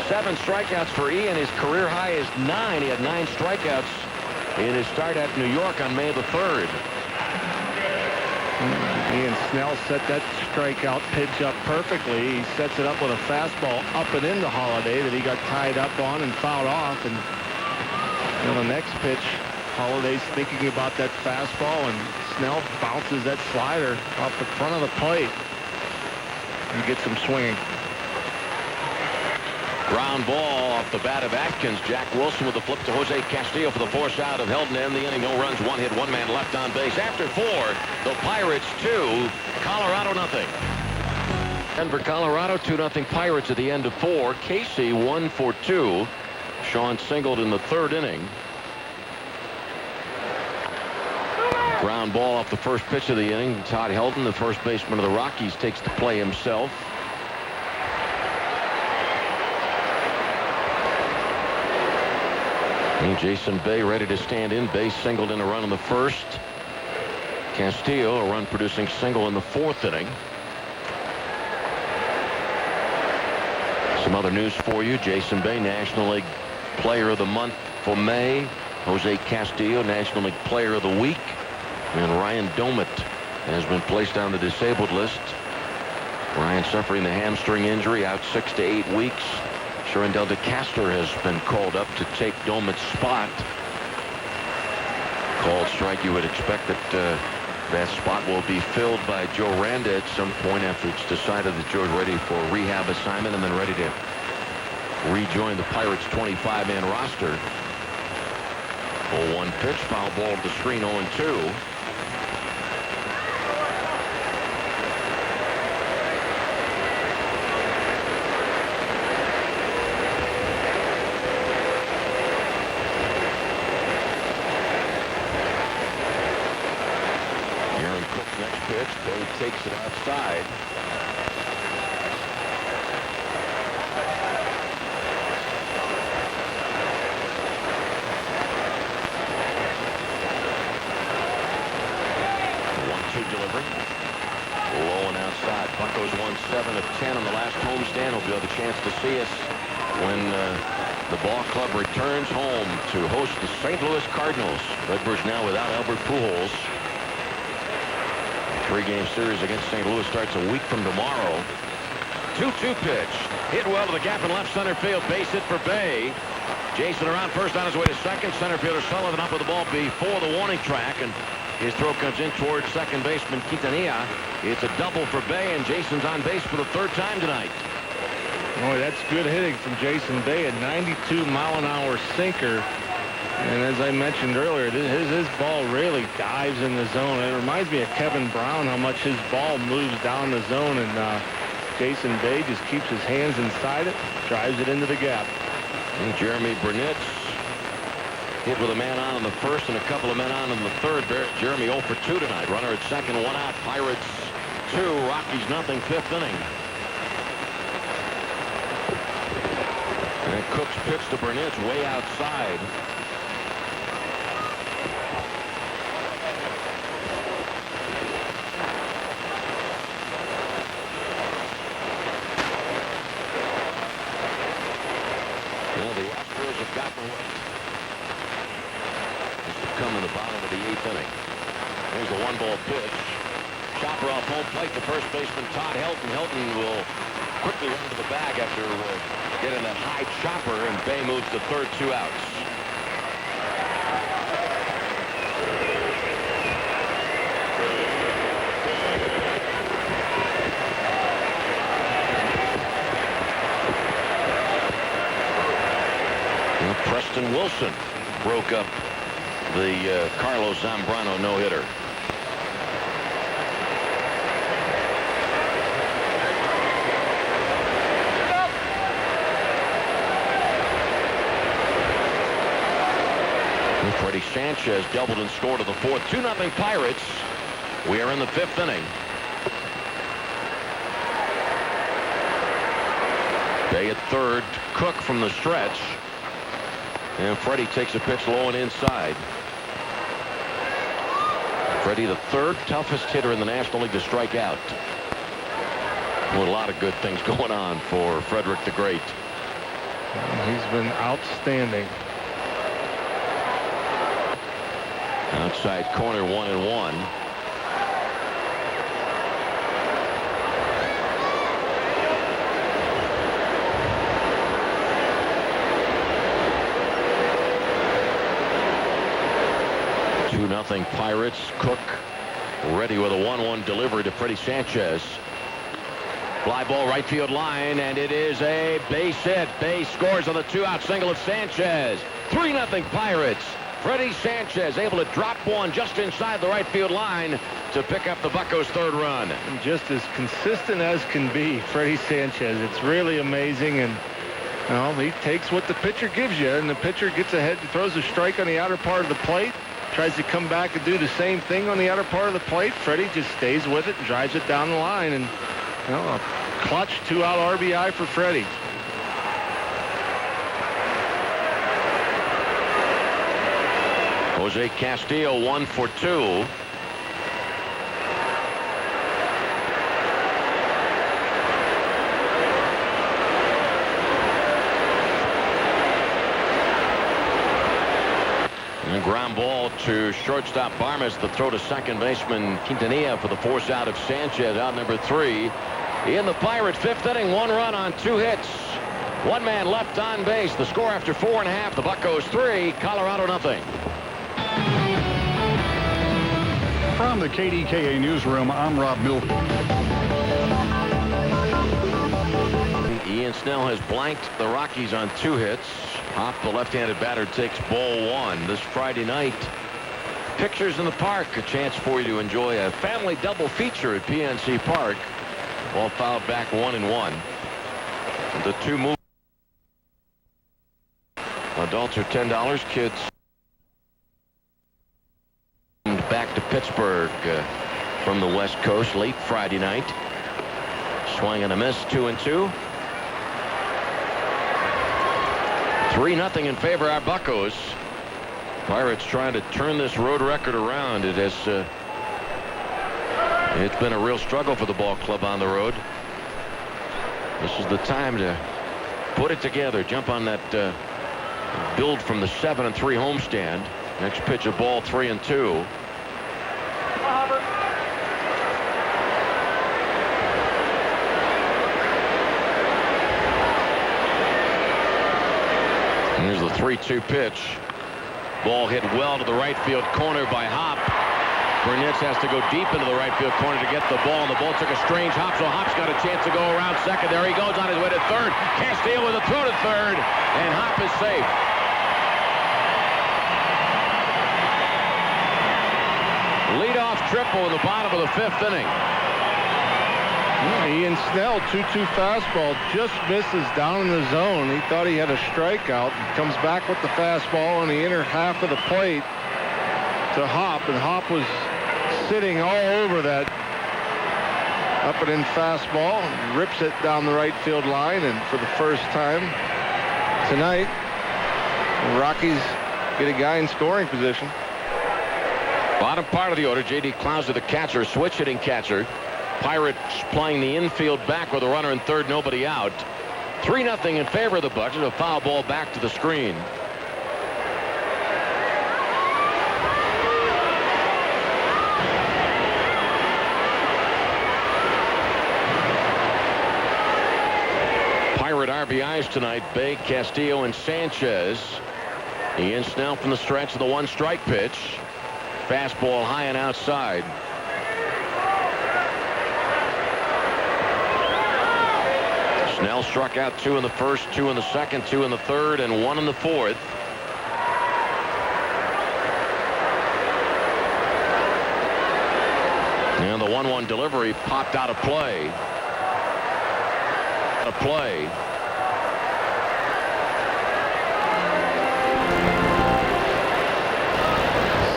7 strikeouts for Ian. His career high is 9. He had 9 strikeouts in his start at New York on May the 3rd. Ian Snell set that strikeout pitch up perfectly. He sets it up with a fastball up and into Holliday that he got tied up on and fouled off. And on the next pitch, Holliday's thinking about that fastball, and Snell bounces that slider off the front of the plate and gets him swinging. Ground ball off the bat of Atkins. Jack Wilson with the flip to Jose Castillo for the force out of Helton to end the inning. No runs, 1 hit, 1 man left on base. After 4, the Pirates 2, Colorado 0. Denver, Colorado 2-0 Pirates at the end of 4. Casey 1 for 2. Sean singled in the 3rd inning. Ground ball off the first pitch of the inning. Todd Helton, the first baseman of the Rockies, takes the play himself. And Jason Bay ready to stand in. Bay singled in a run in the first. Castillo, a run producing single in the 4th inning. Some other news for you. Jason Bay, National League Player of the Month for May. Jose Castillo, National League Player of the Week. And Ryan Domit has been placed on the disabled list. Ryan suffering the hamstring injury, out 6 to 8 weeks. Sherindel DeCaster has been called up to take Domit's spot. Called strike. You would expect that that spot will be filled by Joe Randa at some point after it's decided that Joe's ready for a rehab assignment and then ready to rejoin the Pirates' 25-man roster. 0-1 pitch, foul ball to the screen, 0-2. pitch. Bay takes it outside. Delivery. Low and outside. Buccos won 7 of 10 on the last homestand. Hope you have a chance to see us when the ball club returns home to host the St. Louis Cardinals. Redbirds now without Albert Pujols. Three-game series against St. Louis starts a week from tomorrow. 2-2 pitch. Hit well to the gap in left center field. Base hit for Bay. Jason around first on his way to second. Center fielder Sullivan up with the ball before the warning track, and his throw comes in towards second baseman Quintanilla. It's a double for Bay, and Jason's on base for the third time tonight. Boy, that's good hitting from Jason Bay, a 92-mile-an-hour sinker. And as I mentioned earlier, his ball really dives in the zone. It reminds me of Kevin Brown, how much his ball moves down the zone, and Jason Bay just keeps his hands inside it, drives it into the gap. And Jeremy Burnett's hit with a man on in the first and a couple of men on in the third. Jeremy 0 for 2 tonight. Runner at second, 1 out. Pirates 2, Rockies nothing, 5th inning. And Cook's pitch to Burnett's way outside. Well, the Astros have gotten away. Come in the bottom of the 8th inning. Here's a 1-ball pitch. Chopper off home plate to first baseman Todd Helton. Helton will quickly run to the bag after getting that high chopper, and Bay moves to third, 2 outs. And Preston Wilson broke up the Carlos Zambrano no-hitter. Freddie Sanchez doubled and scored to the 4th. 2-0 Pirates. We are in the 5th inning. Bay at third. Cook from the stretch. And Freddie takes a pitch low and inside. Freddie, the 3rd toughest hitter in the National League to strike out. Well, a lot of good things going on for Frederick the Great. He's been outstanding. Outside corner, 1-1. Nothing Pirates. Cook ready with a 1-1 delivery to Freddie Sanchez. Fly ball right field line, and it is a base hit. Bay scores on the 2-out single of Sanchez. 3-0 Pirates. Freddie Sanchez able to drop one just inside the right field line to pick up the Buccos' 3rd run. And just as consistent as can be, Freddie Sanchez. It's really amazing, and he takes what the pitcher gives you, and the pitcher gets ahead and throws a strike on the outer part of the plate. Tries to come back and do the same thing on the outer part of the plate. Freddie just stays with it and drives it down the line. And a clutch 2-out RBI for Freddie. Jose Castillo 1 for 2. And ground ball to shortstop Barmes. The throw to second baseman Quintanilla for the force out of Sanchez, out number 3. In the Pirates' 5th inning, 1 run on 2 hits. 1 man left on base. The score after 4.5. The Buccos 3, Colorado nothing. From the KDKA newsroom, I'm Rob Milton. Ian Snell has blanked the Rockies on 2 hits. Hop, the left-handed batter, takes ball 1. This Friday night, Pictures in the Park, a chance for you to enjoy a family double feature at PNC Park. Ball fouled back 1-1. The 2 moves. Adults are $10. Kids back to Pittsburgh. from the West Coast late Friday night. Swing and a miss, 2-2. 3-0 in favor of our Buccos. Pirates trying to turn this road record around. It has it's been a real struggle for the ball club on the road. This is the time to put it together. Jump on that build from the 7-3 homestand. Next pitch, a ball, 3-2. Here's the 3-2 pitch. Ball hit well to the right field corner by Hop. Burnett has to go deep into the right field corner to get the ball, and the ball took a strange hop, so Hop's got a chance to go around second. There he goes on his way to third. Castillo with a throw to third, and Hop is safe. Leadoff triple in the bottom of the 5th inning. Ian Snell, 2-2 fastball, just misses down in the zone. He thought he had a strikeout. He comes back with the fastball on the inner half of the plate to Hop, and Hop was sitting all over that up and in fastball, and rips it down the right field line. And for the first time tonight, the Rockies get a guy in scoring position. Bottom part of the order, J.D. Clouser, the catcher, switch hitting catcher. Pirates playing the infield back with a runner in third, nobody out. 3-0 in favor of the Bucs. A foul ball back to the screen. Pirate RBIs tonight, Bay, Castillo, and Sanchez. Ian Snell from the stretch of the 1-strike pitch. Fastball high and outside. Snell struck out 2 in the first, 2 in the second, 2 in the third, and 1 in the fourth. And the 1-1 delivery popped out of play.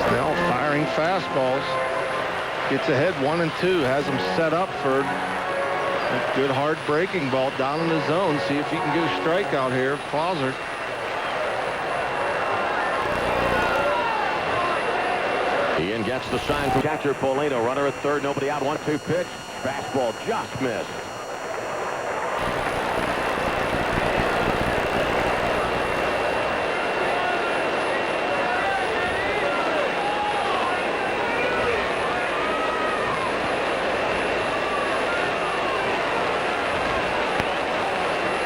Snell firing fastballs. Gets ahead 1-2. Has him set up for a good hard breaking ball down in the zone. See if he can get a strikeout here. Clouser. Ian gets the sign from catcher Polino. Runner at third, nobody out. 1-2 pitch. Fastball just missed.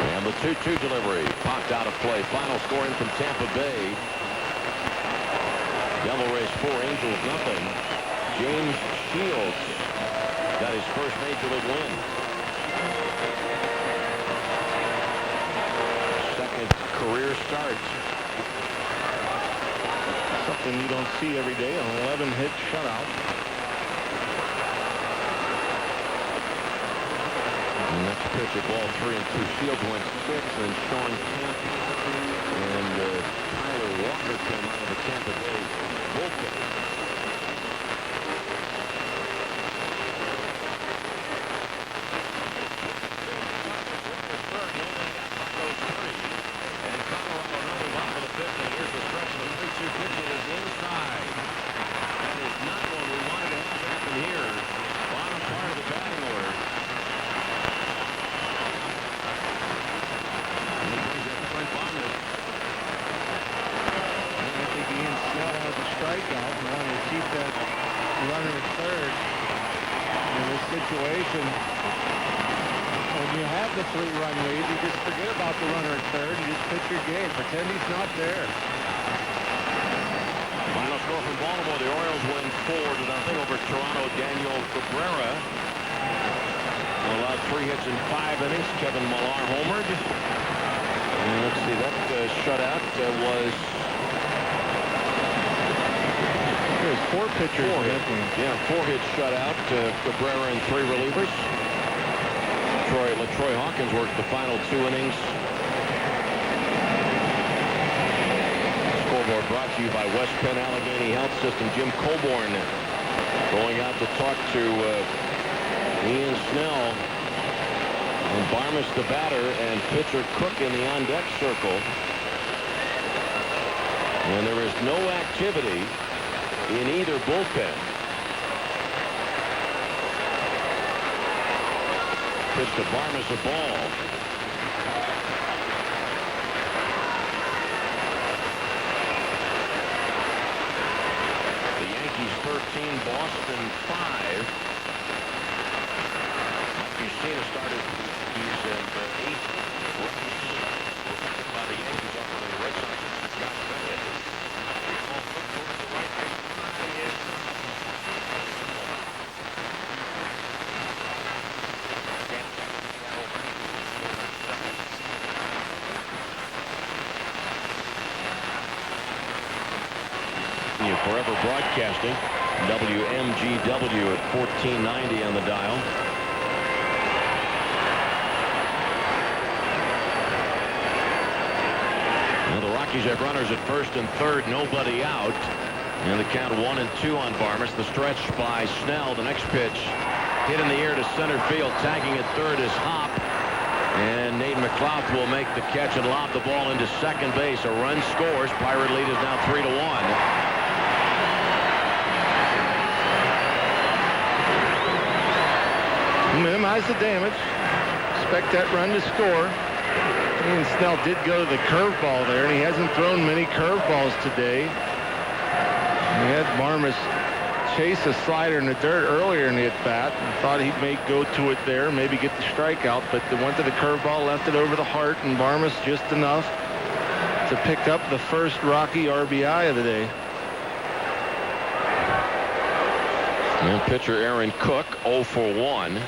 And the 2-2 delivery popped out of play. Final score in from Tampa Bay. Devil Rays 4, Angels nothing. James Shields got his first major league win. Second career start. Something you don't see every day. An 11-hit shutout. And next pitch, a ball 3-2. Shields went 6, and Sean Kemp and Tyler Walker came out of the Tampa Bay bullpen. And Colorado running off of the 5th, and here's the stretch of the 3-2 pitch. It is inside. That is not what we wanted to have happen here. Bottom part of the batting order. And he brings up Brent Bonner. I think Ian Snell has a strikeout and wanted to keep that runner at third. In this situation, when you have the 3-run lead, you just forget about the runner at third and just pitch your game. Pretend he's not there. Final score from Baltimore. The Orioles win 4-0 over Toronto. Daniel Cabrera allowed 3 hits in 5 innings. Kevin Millar homered. And let's see, that shutout was... There's 4 pitchers. 4 hit. Yeah, 4-hit shutout. Cabrera and 3 relievers. LaTroy Hawkins worked the final 2 innings. Scoreboard brought to you by West Penn Allegheny Health System. Jim Colborn Going out to talk to Ian Snell. And Barmas the batter and pitcher Cook in the on-deck circle. And there is no activity in either bullpen. Pitch to Barmas, a ball. The Yankees 13, Boston 5. Mussina started. He's in the 8th runs by the Yankees off of the Red Sox. Got credit. Ball flipped over the right side. Forever Broadcasting, WMGW at 1490 on the dial. Now the Rockies have runners at first and third, nobody out. And the count 1-2 on Barmas. The stretch by Snell. The next pitch hit in the air to center field. Tagging at third is Hop. And Nate McLouth will make the catch and lob the ball into second base. A run scores. Pirate lead is now 3-1. Minimize the damage. Expect that run to score. Ian Snell did go to the curveball there, and he hasn't thrown many curveballs today. He had Barmas chase a slider in the dirt earlier in the at-bat and thought he may go to it there, maybe get the strikeout, but they went to the curveball, left it over the heart, and Barmas just enough to pick up the first Rocky RBI of the day. And pitcher Aaron Cook 0 for 1.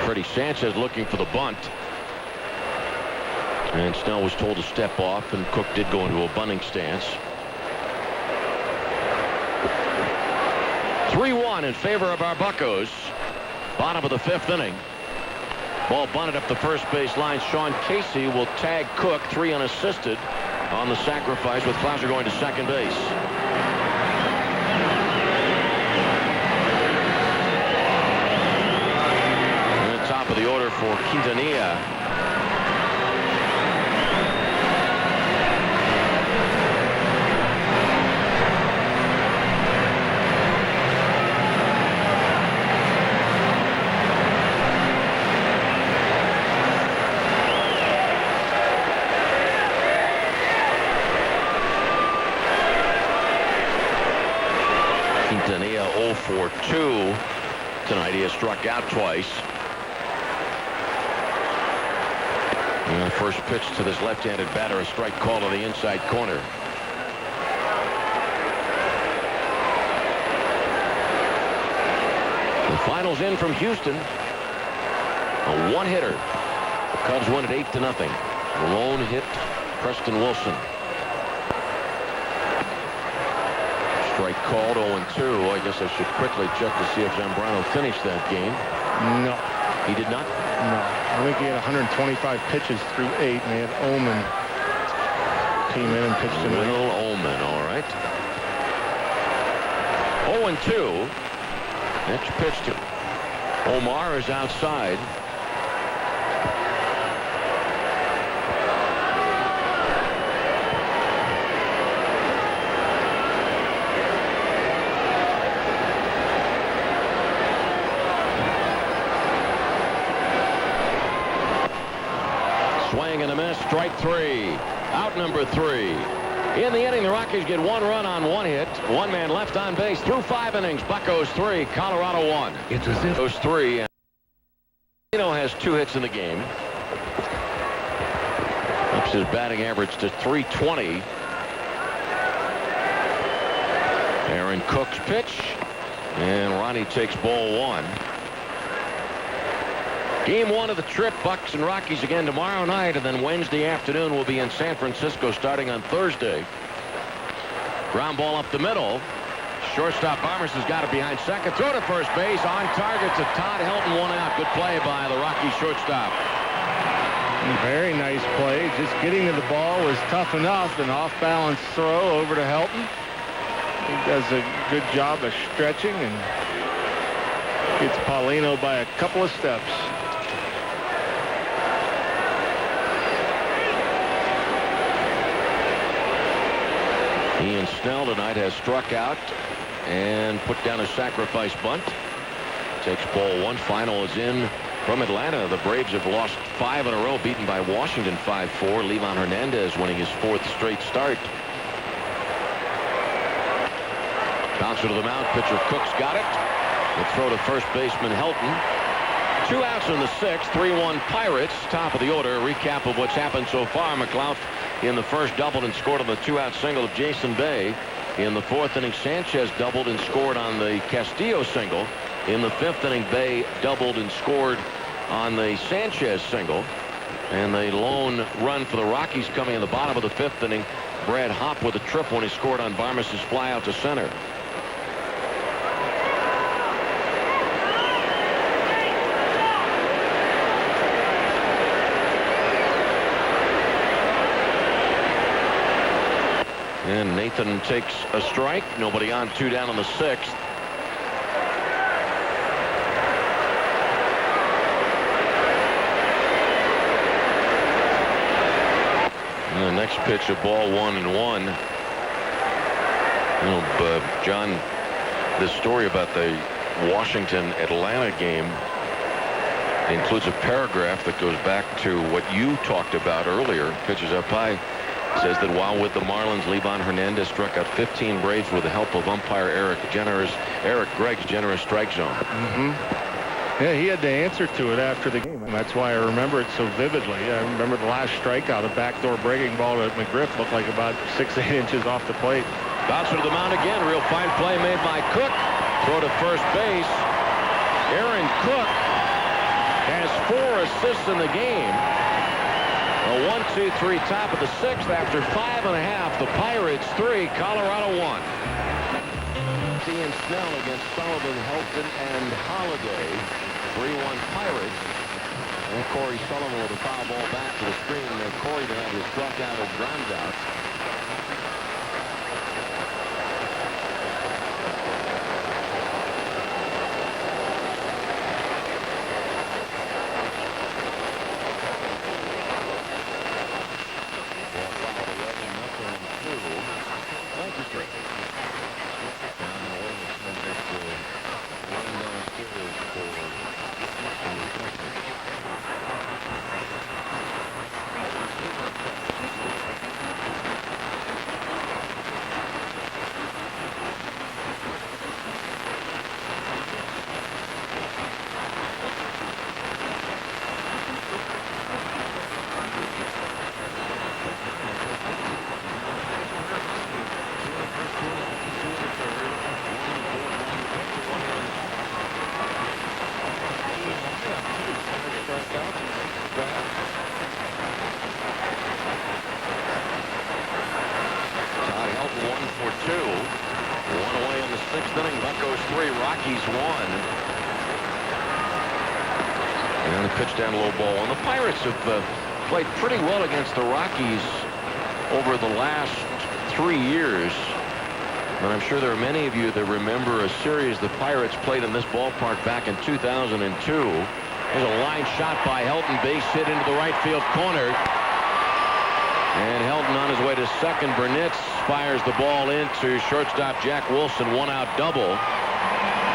Freddie Sanchez looking for the bunt. And Snell was told to step off, and Cook did go into a bunting stance. 3-1 in favor of our Buccos. Bottom of the 5th inning. Ball bunted up the first base line. Sean Casey will tag Cook, 3 unassisted on the sacrifice, with Clouser going to second base. And the top of the order for Quintanilla. Quintanilla 0 for 2 tonight. He has struck out twice. And the first pitch to this left-handed batter, a strike call to the inside corner. The finals in from Houston. A one-hitter. The Cubs win at 8-0. Lone hit, Preston Wilson. Strike called 0-2. I guess I should quickly check to see if Zambrano finished that game. No. He did not? No. I think he had 125 pitches through 8, and they had Ullman came in and pitched him. Will Ullman, all right. 0-2. Next pitch to Omar is outside. Swing and a miss, strike 3. Out number 3. In the inning, the Rockies get 1 run on 1 hit. 1 man left on base through 5 innings. Buccos 3, Colorado 1. It's as if Those 3. And has 2 hits in the game. Ups his batting average to .320. Aaron Cook's pitch. And Ronnie takes ball 1. Game 1 of the trip, Bucks and Rockies again tomorrow night, and then Wednesday afternoon we'll be in San Francisco starting on Thursday. Ground ball up the middle. Shortstop Barmas has got it behind second. Throw to first base. On target to Todd Helton, 1 out. Good play by the Rockies shortstop. Very nice play. Just getting to the ball was tough enough. An off-balance throw over to Helton. He does a good job of stretching and gets Paulino by a couple of steps. Ian Snell tonight has struck out and put down a sacrifice bunt. Takes ball one. Final is in from Atlanta. The Braves have lost 5 in a row, beaten by Washington 5-4. Levan Hernandez winning his 4th straight start. Bouncer to the mound. Pitcher Cook's got it. The throw to first baseman Helton. 2 outs in the 6th. 3-1 Pirates. Top of the order. A recap of what's happened so far. McLeod in the first doubled and scored on the 2-out single of Jason Bay. In the 4th inning, Sanchez doubled and scored on the Castillo single. In the 5th inning, Bay doubled and scored on the Sanchez single. And the lone run for the Rockies coming in the bottom of the 5th inning. Brad Hopp with a triple when he scored on Barmes' fly out to center. And Nathan takes a strike. Nobody on. 2 down in the 6th. And the next pitch, a ball 1-1. You know, John, this story about the Washington-Atlanta game includes a paragraph that goes back to what you talked about earlier. Pitches up high. Says that while with the Marlins, Levan Hernandez struck out 15 Braves with the help of umpire Eric Gregg's generous strike zone. Yeah, he had to answer to it after the game. And that's why I remember it so vividly. I remember the last strikeout, a backdoor breaking ball to McGriff, looked like about 6-8 inches off the plate. Bouncer to the mound again. Real fine play made by Cook. Throw to first base. Aaron Cook has 4 assists in the game. A 1-2-3 top of the 6th after 5.5. The Pirates 3, Colorado 1. Ian Snell against Sullivan, Helton, and Holiday. 3-1 Pirates. And Corey Sullivan with a foul ball back to the screen. Corey to have his struck out and ground out. Pitch down low ball. And the Pirates have played pretty well against the Rockies over the last 3 years. But I'm sure there are many of you that remember a series the Pirates played in this ballpark back in 2002. There's a line shot by Helton, base hit into the right field corner. And Helton on his way to second. Burnitz fires the ball into shortstop Jack Wilson. 1-out double.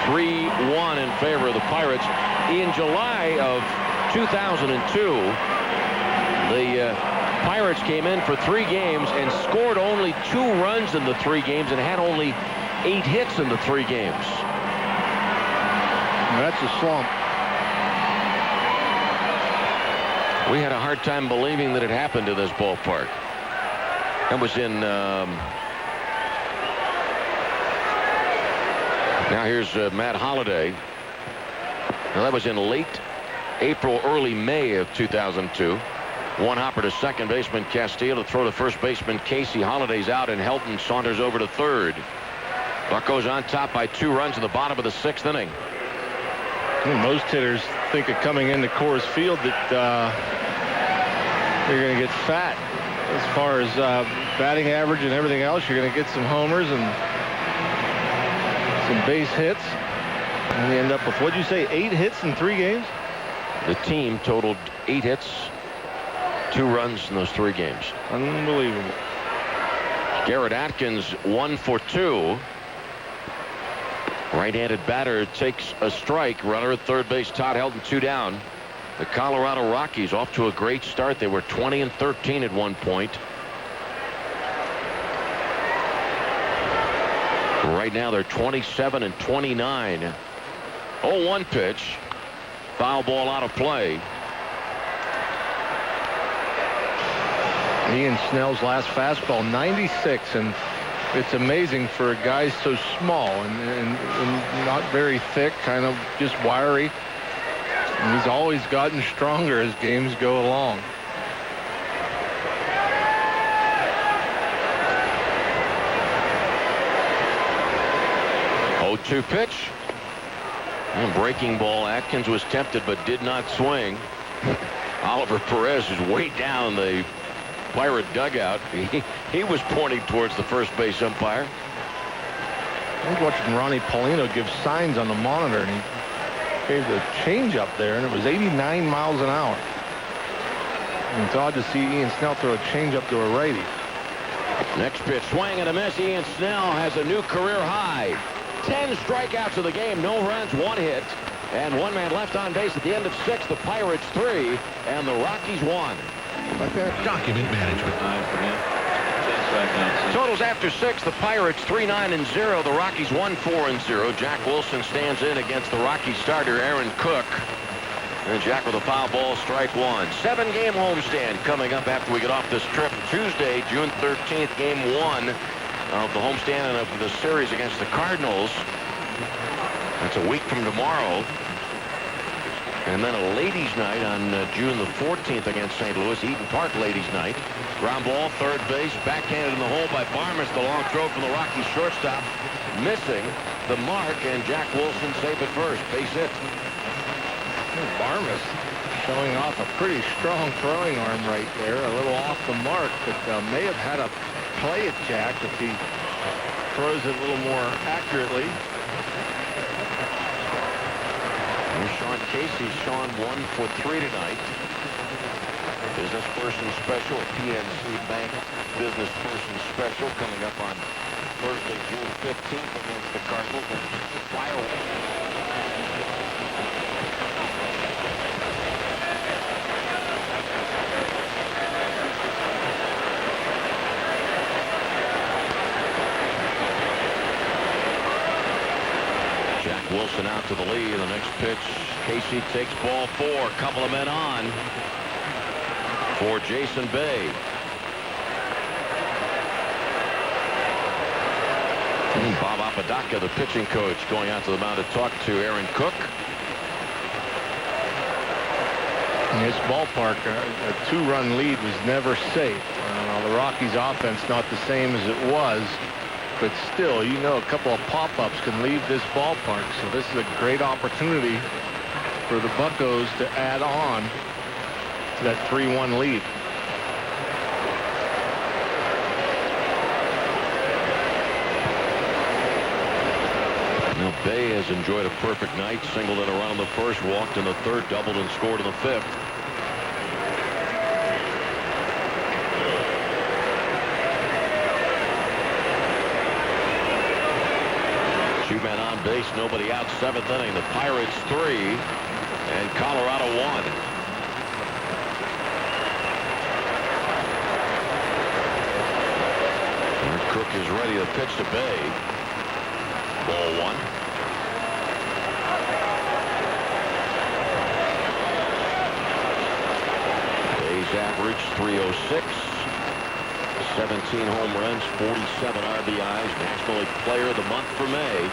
3-1 in favor of the Pirates. In July of 2002, the Pirates came in for 3 games and scored only 2 runs in the 3 games and had only 8 hits in the 3 games. That's a slump. We had a hard time believing that it happened in this ballpark. That was in... Now here's Matt Holliday. Now that was in late April, early May of 2002. One hopper to second baseman Castillo to throw to first baseman Casey. Holiday's out and Helton saunters over to third. Buccos on top by 2 runs in the bottom of the 6th inning. Most hitters think of coming into Coors Field that you're going to get fat as far as batting average and everything else. You're going to get some homers and some base hits. And you end up with, what'd you say, 8 hits in 3 games? The team totaled 8 hits, 2 runs in those 3 games. Unbelievable. Garrett Atkins 1 for 2. Right-handed batter takes a strike. Runner at third base. Todd Helton 2 down. The Colorado Rockies off to a great start. They were 20-13 at one point. Right now they're 27-29. 0-1 pitch. Foul ball out of play. Ian Snell's last fastball, 96, and it's amazing for a guy so small and not very thick, kind of just wiry. And he's always gotten stronger as games go along. Two pitch. And breaking ball. Atkins was tempted but did not swing. Oliver Perez is way down the Pirate dugout. He was pointing towards the first base umpire. I was watching Ronnie Paulino give signs on the monitor, and he gave the change up there, and it was 89 miles an hour. And it's odd to see Ian Snell throw a change up to a righty. Next pitch, swing and a miss. Ian Snell has a new career high. 10 strikeouts of the game, no runs, 1 hit, and 1 man left on base at the end of 6. The Pirates 3 and the Rockies 1. Document management. Totals after 6. The Pirates 3-9-0. The Rockies 1-4-0. Jack Wilson stands in against the Rockies starter Aaron Cook. And Jack with a foul ball, strike 1. 7-game homestand coming up after we get off this trip. Tuesday, June 13th, game 1 of the homestand and of the series against the Cardinals. That's a week from tomorrow. And then a ladies' night on June the 14th against St. Louis. Eden Park ladies' night. Ground ball, third base, backhanded in the hole by Barmes. The long throw from the Rockies shortstop, missing the mark, and Jack Wilson safe at first. Base hit. Barmes showing off a pretty strong throwing arm right there. A little off the mark, but may have had a play at Jack if he throws it a little more accurately. Here's Sean Casey. Sean 1 for 3 tonight. Business person special, PNC Bank business person special coming up on Thursday, June 15th against the Cardinals. Jack Wilson out to the lead. The next pitch, Casey takes ball 4. Couple of men on for Jason Bay. And Bob Apodaca, the pitching coach, going out to the mound to talk to Aaron Cook. In this ballpark, a 2-run lead was never safe. The Rockies' offense not the same as it was, but still, you know, a couple of pop-ups can leave this ballpark. So this is a great opportunity for the Buccos to add on to that 3-1 lead. Now Bay has enjoyed a perfect night. Singled in a run in the first, walked in the third, doubled and scored in the 5th. Two men on base, nobody out. 7th inning. The Pirates 3 and Colorado 1. Cook is ready to pitch to Bay. Ball 1. Bay's average 306. 17 home runs, 47 RBIs. National League Player of the Month for May.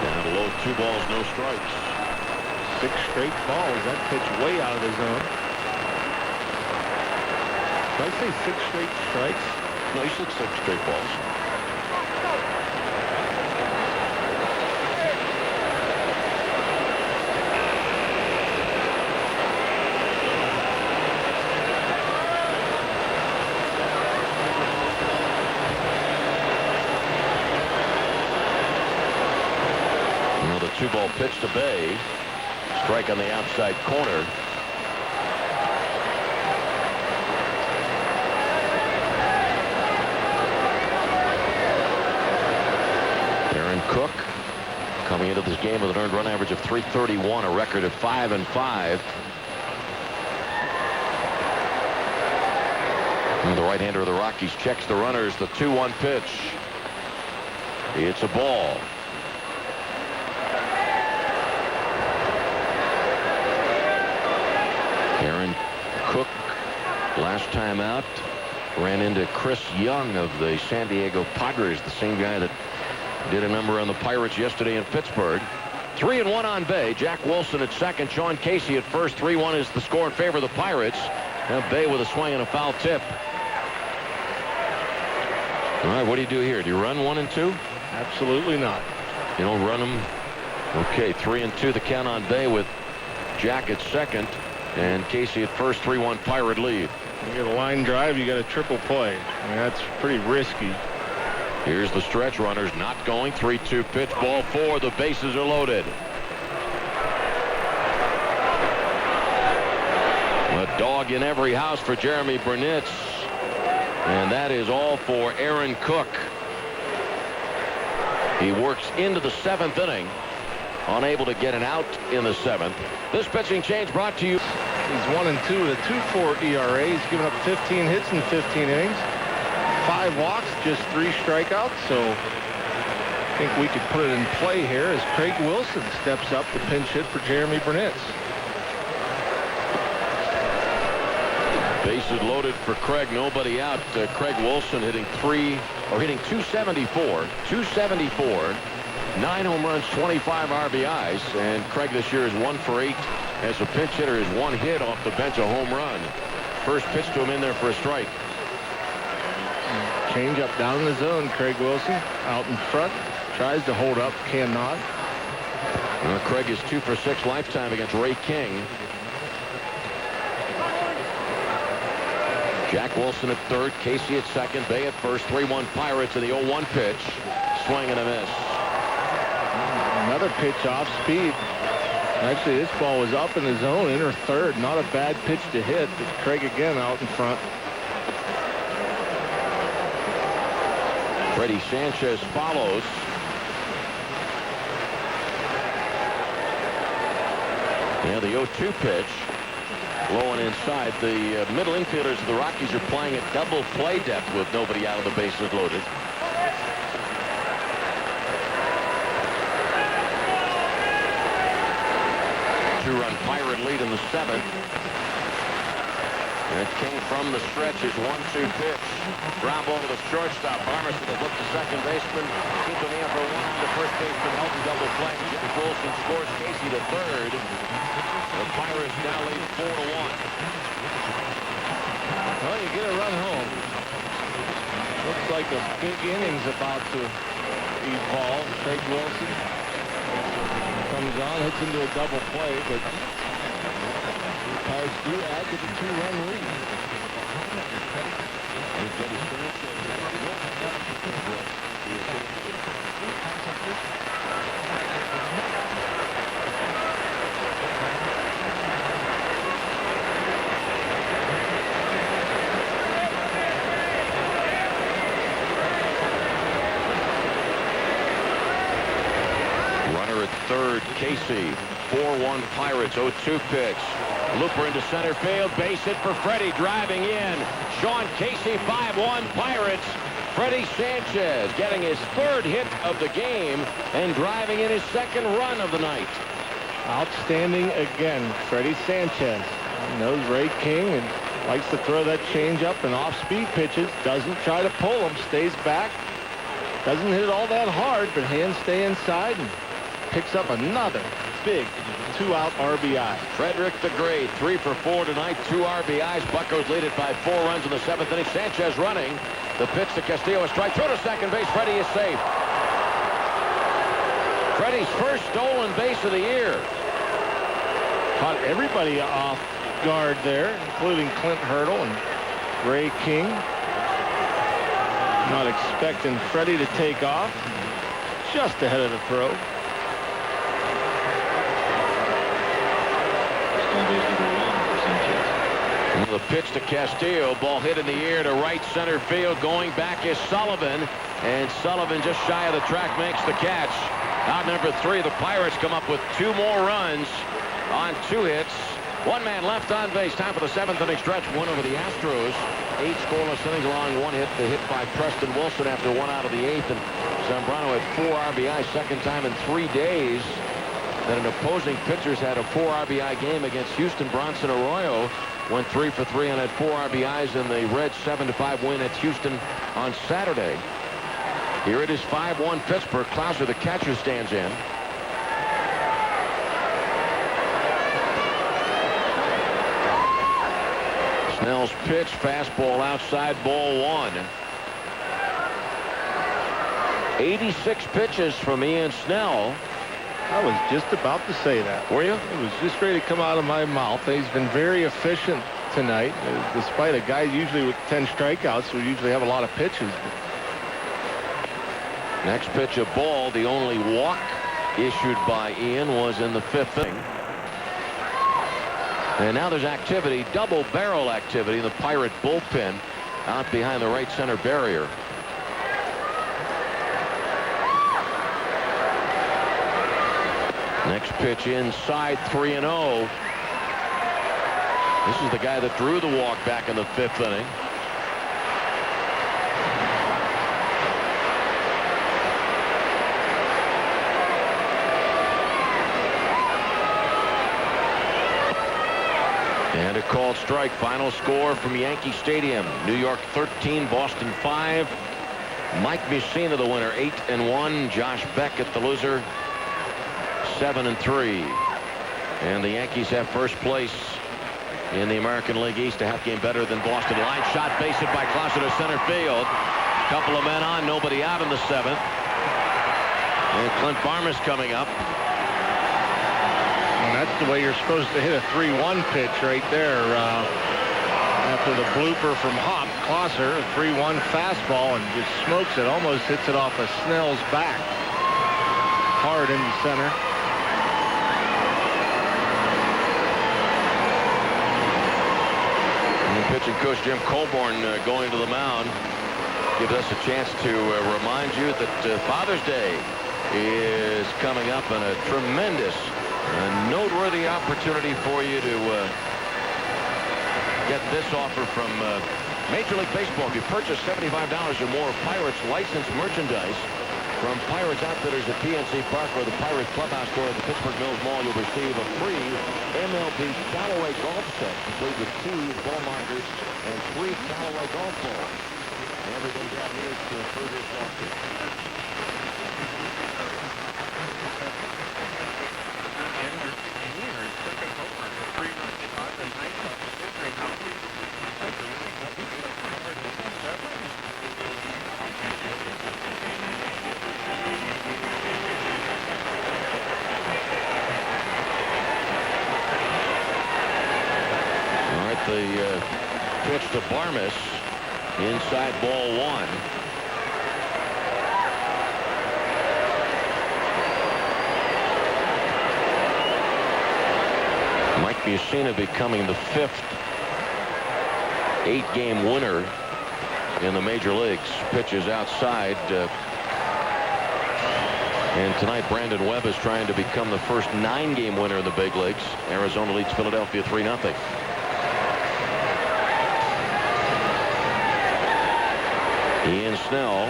Down to low, 2 balls, no strikes. 6 straight balls. That pitch way out of the zone. Did I say 6 straight strikes? No, he said 6 straight balls. Well, the 2-ball pitch to Bay. Strike on the outside corner. Aaron Cook coming into this game with an earned run average of .331, a record of 5-5. And the right-hander of the Rockies checks the runners. The 2-1 pitch. It's a ball. Aaron Cook, last time out, ran into Chris Young of the San Diego Padres, the same guy that did a number on the Pirates yesterday in Pittsburgh. 3-1 on Bay. Jack Wilson at second. Sean Casey at first. 3-1 is the score in favor of the Pirates. Now Bay with a swing and a foul tip. All right, what do you do here? Do you run 1 and 2? Absolutely not. You don't run them. Okay, 3-2 the count on Bay with Jack at second and Casey at first. 3-1 Pirate lead. You get a line drive, you got a triple play. I mean, that's pretty risky. Here's the stretch runners not going. 3-2 pitch, ball 4. The bases are loaded. A dog in every house for Jeremy Burnitz. And that is all for Aaron Cook. He works into the 7th inning. Unable to get an out in the 7th. This pitching change brought to you. He's 1 and 2 with a 2.4 ERA. He's given up 15 hits in 15 innings. 5 walks, just 3 strikeouts. So I think we could put it in play here as Craig Wilson steps up to pinch hit for Jeremy Burnitz. Bases loaded for Craig. Nobody out. Craig Wilson hitting 274. 9 home runs, 25 RBIs. And Craig this year is 1 for 8 as a pinch hitter. Is 1 hit off the bench, a home run. First pitch to him in there for a strike. Change up down in the zone. Craig Wilson out in front. Tries to hold up. Cannot. Craig is 2 for 6 lifetime against Ray King. Jack Wilson at third. Casey at second. Bay at first. 3-1 Pirates in the 0-1 pitch. Swing and a miss. Another pitch off speed. Actually, this ball was up in the zone, inner third. Not a bad pitch to hit, but Craig again out in front. Freddie Sanchez follows. Yeah, the 0-2 pitch. Low and inside. The middle infielders of the Rockies are playing at double play depth with nobody out of the bases loaded. Two-run Pirate lead in the 7th. And King from the stretch is 1-2 pitch. Ground ball to the shortstop. Barmerson will flip to second baseman. Quintanilla for 1. The first baseman held the double play. Jack Wilson scores. Casey to third. The Pirates now lead 4-1. Well, you get a run home. Looks like a big inning's about to evolve. Craig Wilson comes on, hits into a double play, but the Pirates do add to the 2-run lead. Runner at third, Casey. 4-1 Pirates, 0-2 pitch. Looper into center field. Base hit for Freddie, driving in. Sean Casey, 5-1 Pirates. Freddie Sanchez getting his 3rd hit of the game and driving in his 2nd run of the night. Outstanding again, Freddie Sanchez. He knows Ray King and likes to throw that changeup and off-speed pitches. Doesn't try to pull them, stays back. Doesn't hit it all that hard, but hands stay inside and picks up another big 2-out RBI. Frederick the Great, 3 for 4 tonight, 2 RBIs. Buccos lead it by 4 runs in the 7th inning. Sanchez running. The pitch to Castillo, a strike. Throw to second base. Freddie is safe. Freddie's first stolen base of the year. Caught everybody off guard there, including Clint Hurdle and Ray King. Not expecting Freddie to take off. Just ahead of the throw. The pitch to Castillo. Ball hit in the air to right center field. Going back is Sullivan. And Sullivan, just shy of the track, makes the catch. Out number 3, the Pirates come up with 2 more runs on 2 hits. 1 man left on base. Time for the 7th inning stretch. Win over the Astros. 8 scoreless innings along 1 hit. The hit by Preston Wilson after 1 out of the 8th. And Zambrano had 4 RBI. Second time in 3 days that an opposing pitcher's had a 4 RBI game against Houston. Bronson Arroyo went 3 for 3 and had 4 RBIs in the Reds' 7-5 win at Houston on Saturday. Here it is 5-1 Pittsburgh. Klauser, the catcher, stands in. Snell's pitch, fastball outside, ball 1. 86 pitches from Ian Snell. I was just about to say that. Were you? It was just ready to come out of my mouth. He's been very efficient tonight, despite a guy usually with 10 strikeouts, who usually have a lot of pitches. Next pitch, a ball. The only walk issued by Ian was in the 5th inning. And now there's activity, double barrel activity in the Pirate bullpen out behind the right center barrier. Next pitch inside, 3-0. This is the guy that drew the walk back in the 5th inning. And a called strike. Final score from Yankee Stadium. New York 13, Boston 5. Mike Mussina the winner, 8-1. Josh Beckett the loser, 7-3. And the Yankees have first place in the American League East, a half game better than Boston. Line shot, base hit by Klauser to center field. Couple of men on, nobody out in the 7th. And Clint Barmas coming up. And that's the way you're supposed to hit a 3-1 pitch right there. After the blooper from Hop, Klauser, a 3-1 fastball, and just smokes it. Almost hits it off of Snell's back. Hard in the center. Pitching coach Jim Colborn going to the mound gives us a chance to remind you that Father's Day is coming up, and a tremendous, noteworthy opportunity for you to get this offer from Major League Baseball. If you purchase $75 or more of Pirates licensed merchandise from Pirates Outfitters at PNC Park or the Pirates Clubhouse store at the Pittsburgh Mills Mall, you'll receive a free MLB Callaway golf set complete with 2 ball markers and 3 Callaway golf balls. Everything down here to further golf team. The pitch to Barmas, inside, ball 1. Mike Mussina becoming the 5th 8-game winner in the major leagues. Pitches outside. And tonight Brandon Webb is trying to become the first 9-game winner in the big leagues. Arizona leads Philadelphia 3-0. Ian Snell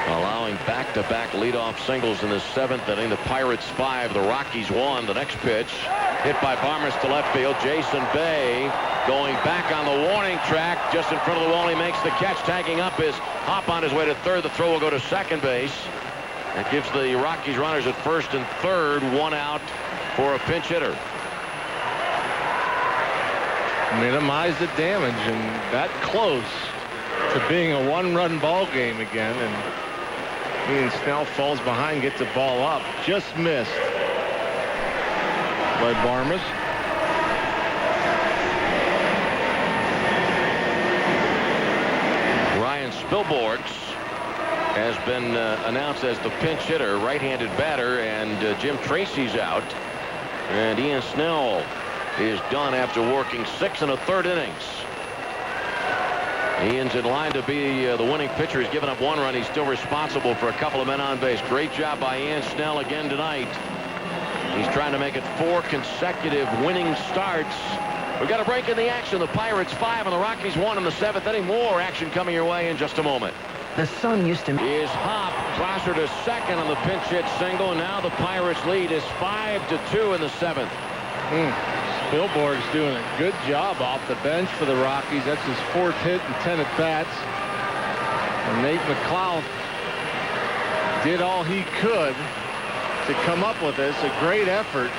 allowing back-to-back leadoff singles in the 7th inning. The Pirates 5, the Rockies 1. The next pitch hit by Barmas to left field. Jason Bay going back on the warning track just in front of the wall. He makes the catch. Tagging up is Hop on his way to third. The throw will go to second base. That gives the Rockies runners at first and third. 1 out for a pinch hitter. Minimize the damage, and that close to being a 1-run ball game again. And Ian Snell falls behind, gets the ball up, just missed by Barmas. Ryan Spilborghs has been announced as the pinch hitter, right-handed batter, and Jim Tracy's out, and Ian Snell is done after working 6 1/3 innings. Ian's in line to be the winning pitcher. He's given up 1 run. He's still responsible for a couple of men on base. Great job by Ian Snell again tonight. He's trying to make it 4 consecutive winning starts. We've got a break in the action. The Pirates 5 and the Rockies 1 in the 7th inning. More action coming your way in just a moment. The sun used to... Is Hop closer to second on the pinch hit single. Now the Pirates lead is 5-2 in the 7th. Spielborg's doing a good job off the bench for the Rockies. That's his 4th hit and 10 at-bats. And Nate McLeod did all he could to come up with this. A great effort.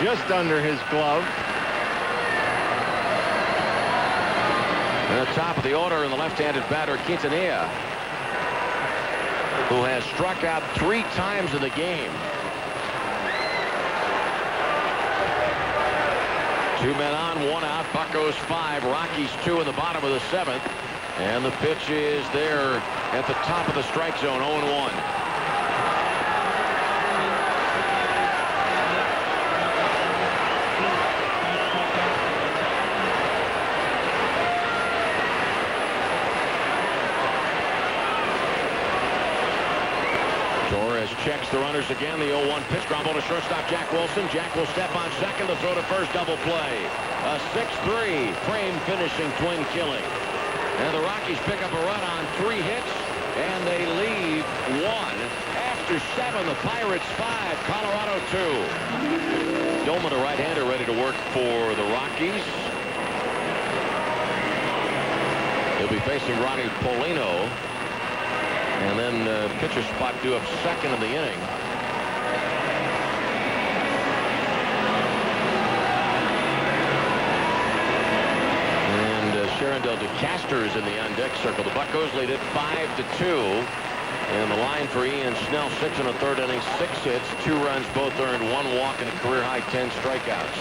Just under his glove. At the top of the order in the left-handed batter, Quintanilla, who has struck out 3 times in the game. 2 men on, 1 out. Buccos 5, Rockies 2 in the bottom of the 7th. And the pitch is there at the top of the strike zone, 0-1. Checks the runners again. The 0-1 pitch. Ground ball to shortstop Jack Wilson. Jack will step on second to throw to first. Double play. A 6-3 frame finishing twin killing. And the Rockies pick up a run on 3 hits. And they leave 1. After 7, the Pirates 5. Colorado 2. Doman, a right-hander, ready to work for the Rockies. He'll be facing Ronnie Polino. And then pitcher spot due up second in the inning. And Sherindel DeCaster is in the on-deck circle. The Buccos lead it 5-2. And the line for Ian Snell, 6 1/3 innings, 6 hits, 2 runs, both earned, 1 walk, and a career-high 10 strikeouts.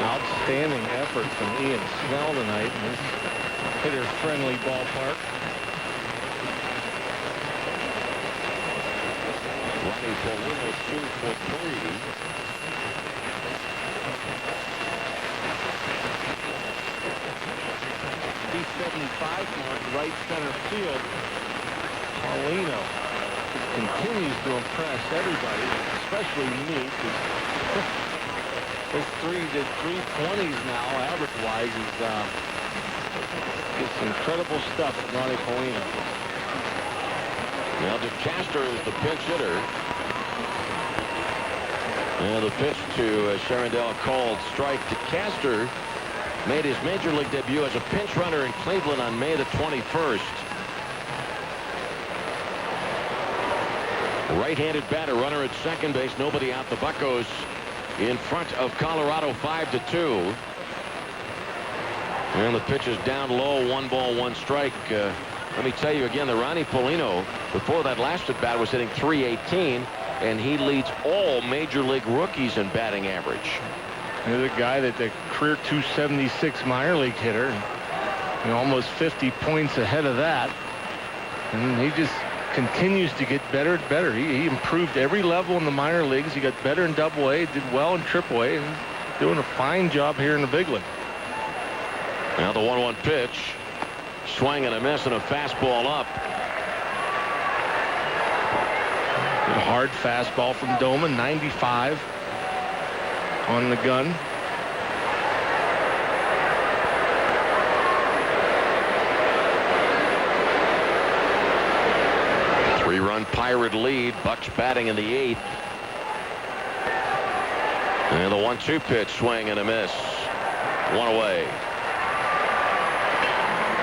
Outstanding effort from Ian Snell tonight in this hitter-friendly ballpark. Ronnie Polino 2 for 3. .375 mark, right center field. Paulino continues to impress everybody, especially me. His 320s now, average-wise, is it's incredible stuff from Ronnie Paulino. Now DeCaster is the pinch hitter. And the pitch to Sherindel, called strike. DeCaster made his major league debut as a pinch runner in Cleveland on May the 21st. Right-handed batter, runner at second base, nobody out. The Buccos in front of Colorado 5-2. And the pitch is down low, 1 ball, 1 strike. Let me tell you again, the Ronnie Polino, before that last at bat, was hitting .318, and he leads all major league rookies in batting average. Here's a guy that the career .276 minor league hitter, almost 50 points ahead of that, and he just continues to get better and better. He improved every level in the minor leagues. He got better in Double-A, did well in Triple-A, and doing a fine job here in the big league. Now the 1-1 pitch. Swing and a miss and a fastball up. Good hard fastball from Doman, 95 on the gun. Three-run Pirate lead. Bucks batting in the 8th. And the 1-2 pitch, swing and a miss. 1 away.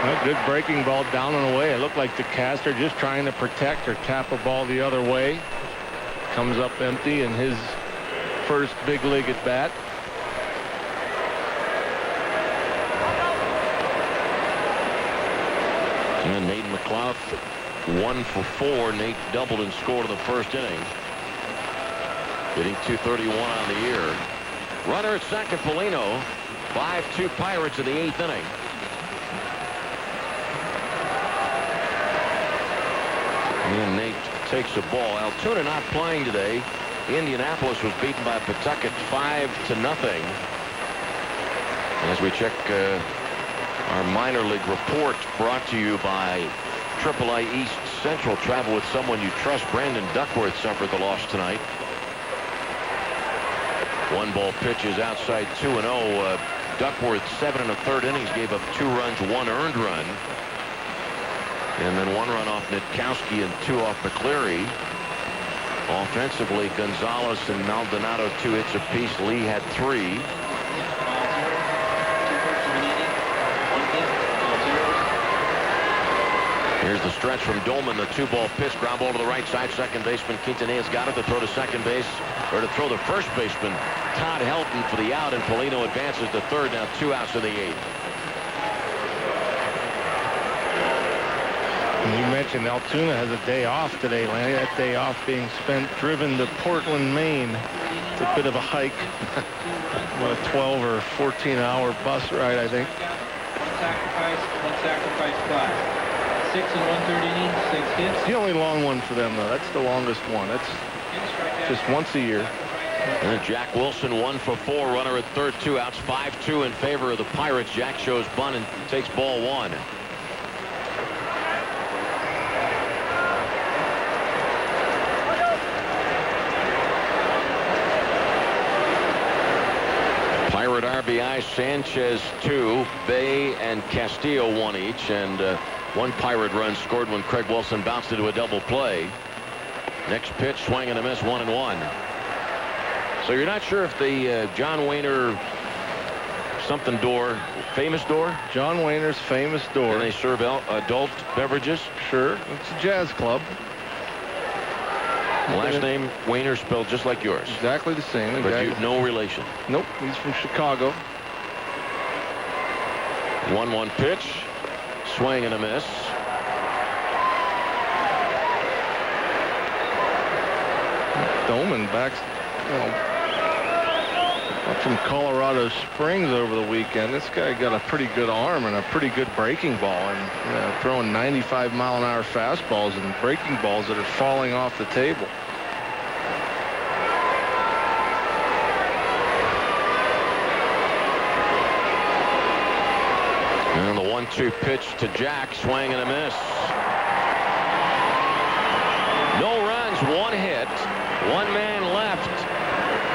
A good breaking ball down and away. It looked like DeCaster just trying to protect or tap a ball the other way. Comes up empty in his first big league at bat. And Nate McLeod 1 for 4. Nate doubled and scored in the first inning. Hitting .231 on the year. Runner at second, Polino. 5-2 Pirates in the 8th inning. And Nate takes the ball. Altoona not playing today. Indianapolis was beaten by Pawtucket 5-0. As we check our minor league report, brought to you by AAA East Central. Travel with someone you trust. Brandon Duckworth suffered the loss tonight. 1-ball pitch is outside 2-0. Duckworth 7 1/3 innings, gave up 2 runs, 1 earned run, and then 1 run off Nitkowski and 2 off McCleary. Offensively, Gonzalez and Maldonado 2 hits apiece. Lee had 3. Here's the stretch from Dolman. The 2-ball pitch, ground ball to the right side. Second baseman Quintanillas got it to throw to second base, or to throw to first baseman Todd Helton for the out, and Polino advances to third. Now 2 outs in the 8th. You mentioned Altoona has a day off today, Lanny. That day off being spent driven to Portland, Maine. It's a bit of a hike. What, a 12 or 14-hour bus ride, I think. One sacrifice fly. 6 1/3 innings, 6 hits. It's the only long one for them, though. That's the longest one. That's just once a year. And then Jack Wilson 1 for 4, runner at third, 2 outs, 5-2 in favor of the Pirates. Jack shows bunt and takes ball 1. Pirate RBI, Sanchez 2, Bay and Castillo 1 each, and 1 Pirate run scored when Craig Wilson bounced into a double play. Next pitch, swing and a miss, 1-1. So you're not sure if the John Wehner something door, famous door? John Wehner's famous door. And they serve adult beverages? Sure. It's a jazz club. Last name Wehner, spelled just like yours. Exactly the same. But Exactly. you've no relation. Nope. He's from Chicago. 1-1 pitch. Swing and a miss. Dolman backs, up from Colorado Springs over the weekend. This guy got a pretty good arm and a pretty good breaking ball, and throwing 95-mile-an-hour fastballs and breaking balls that are falling off the table. And the 1-2 pitch to Jack, swing and a miss. No runs, 1 hit, 1 man left.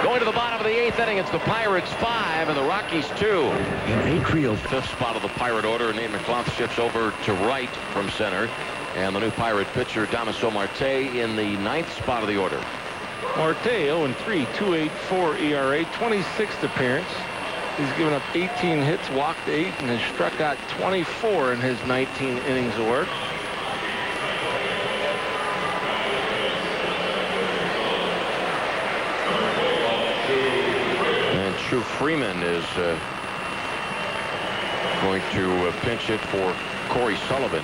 Going to the bottom of the 8th inning, it's the Pirates 5 and the Rockies 2. In a trio. 5th spot of the Pirate order. Nate McClough shifts over to right from center. And the new Pirate pitcher, Damaso Marte, in the 9th spot of the order. Marte 0-3, 2.84 ERA, 26th appearance. He's given up 18 hits, walked 8, and has struck out 24 in his 19 innings of work. And True Freeman is going to pinch hit for Corey Sullivan.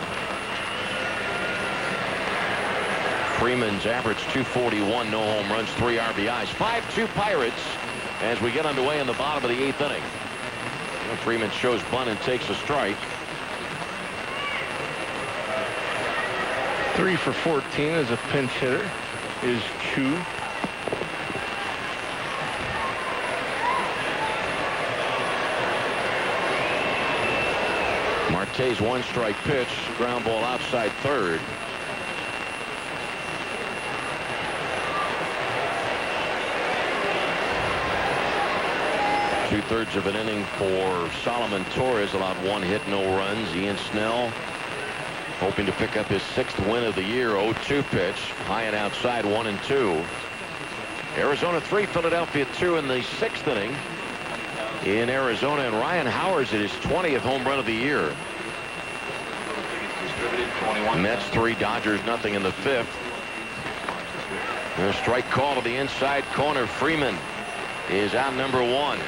Freeman's average 241, no home runs, 3 RBIs. 5-2 Pirates as we get underway in the bottom of the 8th inning. Freeman shows bunt and takes a strike. 3 for 14 as a pinch hitter is Chu. Marte's 1-strike pitch, ground ball outside third. Two-thirds of an inning for Solomon Torres, allowed 1 hit, no runs. Ian Snell hoping to pick up his 6th win of the year. 0-2 pitch, high and outside, 1-2. Arizona 3, Philadelphia 2 in the 6th inning in Arizona, and Ryan Howard's at his 20th home run of the year. Mets 3, Dodgers nothing in the 5th. There's a strike call to the inside corner. Freeman is out number 1.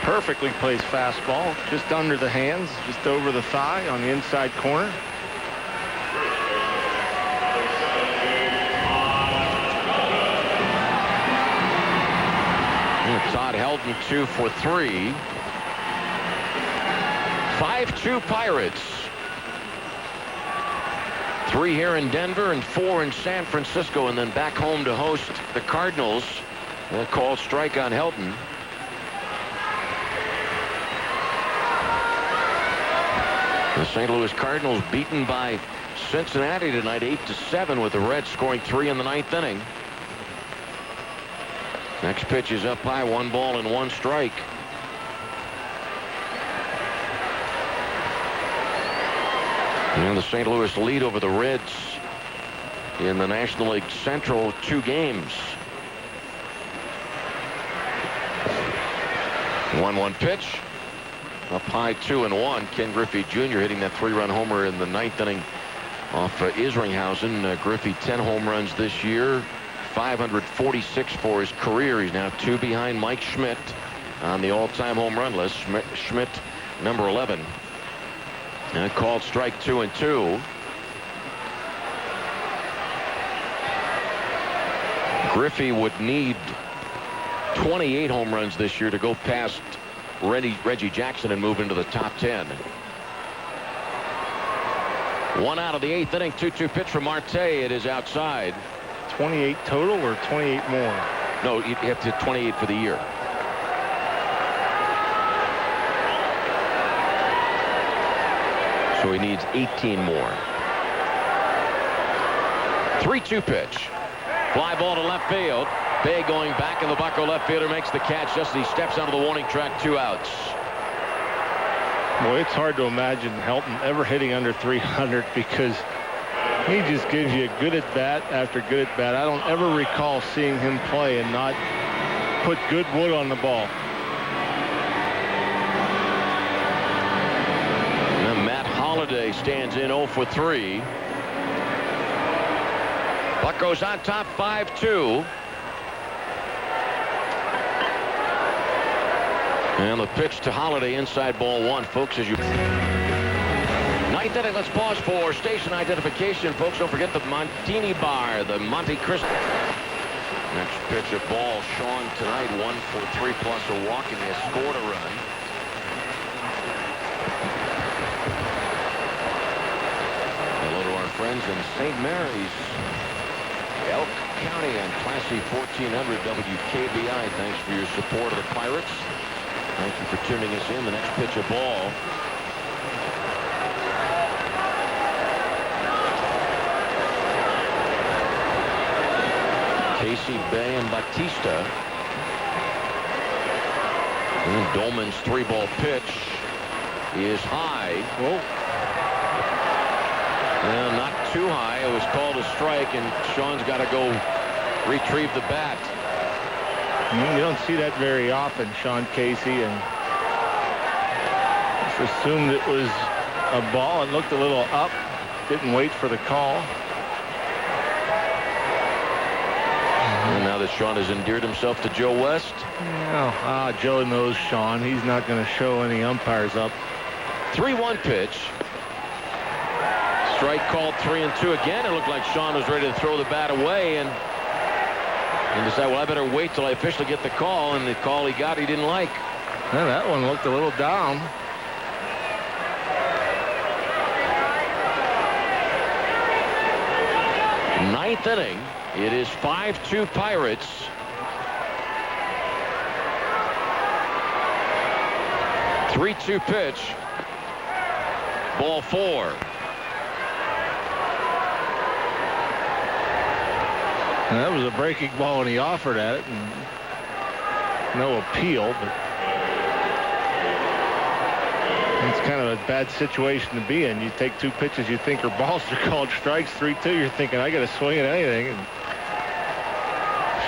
Perfectly placed fastball, just under the hands, just over the thigh on the inside corner. Todd Helton 2 for 3. 5-2 Pirates. 3 here in Denver and 4 in San Francisco, and then back home to host the Cardinals. A called strike on Helton. The St. Louis Cardinals beaten by Cincinnati tonight 8-7, with the Reds scoring 3 in the 9th inning. Next pitch is up high, 1 ball and 1 strike. And the St. Louis lead over the Reds in the National League Central 2 games. 1-1 pitch. Up high, 2-1. Ken Griffey Jr. hitting that 3-run homer in the 9th inning off Isringhausen. Griffey 10 home runs this year, 546 for his career. He's now 2 behind Mike Schmidt on the all-time home run list. Schmidt number 11. And called strike 2-2. Griffey would need 28 home runs this year to go past Reggie Jackson and move into the top 10. 1 out of the 8th inning. 2-2 pitch from Marte. It is outside. 28 total or 28 more? No, you have to hit 28 for the year. So he needs 18 more. 3-2 pitch. Fly ball to left field. Bay going back, and the Bucko left fielder makes the catch just as he steps onto the warning track. 2 outs. Boy, it's hard to imagine Helton ever hitting under 300 because he just gives you good at bat after good at bat. I don't ever recall seeing him play and not put good wood on the ball. And Matt Holliday stands in 0 for 3. Bucko's on top 5-2. And the pitch to Holliday, inside ball 1, folks, as you... 9th inning, let's pause for station identification, folks. Don't forget the Montini Bar, the Monte Cristo. Next pitch of ball, Sean tonight, 1 for 3 plus a walk, and he has scored a run. Hello to our friends in St. Mary's, Elk County, and Classy 1400 WKBI. Thanks for your support of the Pirates. Thank you for tuning us in. The next pitch of ball. Casey, Bay, and Batista. And Dolman's 3-ball pitch is high. Whoa. Well, not too high. It was called a strike, and Sean's got to go retrieve the bat. You don't see that very often, Sean Casey, and just assumed it was a ball and looked a little up. Didn't wait for the call. And now that Sean has endeared himself to Joe West. Joe knows Sean. He's not going to show any umpires up. 3-1 pitch. Strike called 3-2 again. It looked like Sean was ready to throw the bat away and decide, well, I better wait till I officially get the call. And the call he got, he didn't like. Yeah, that one looked a little down. Ninth inning. It is 5-2 Pirates. Three-2 pitch. Ball 4. And that was a breaking ball, and he offered at it, and no appeal. But it's kind of a bad situation to be in. You take 2 pitches you think are balls, they're called strikes. 3-2, you're thinking, I got to swing at anything. And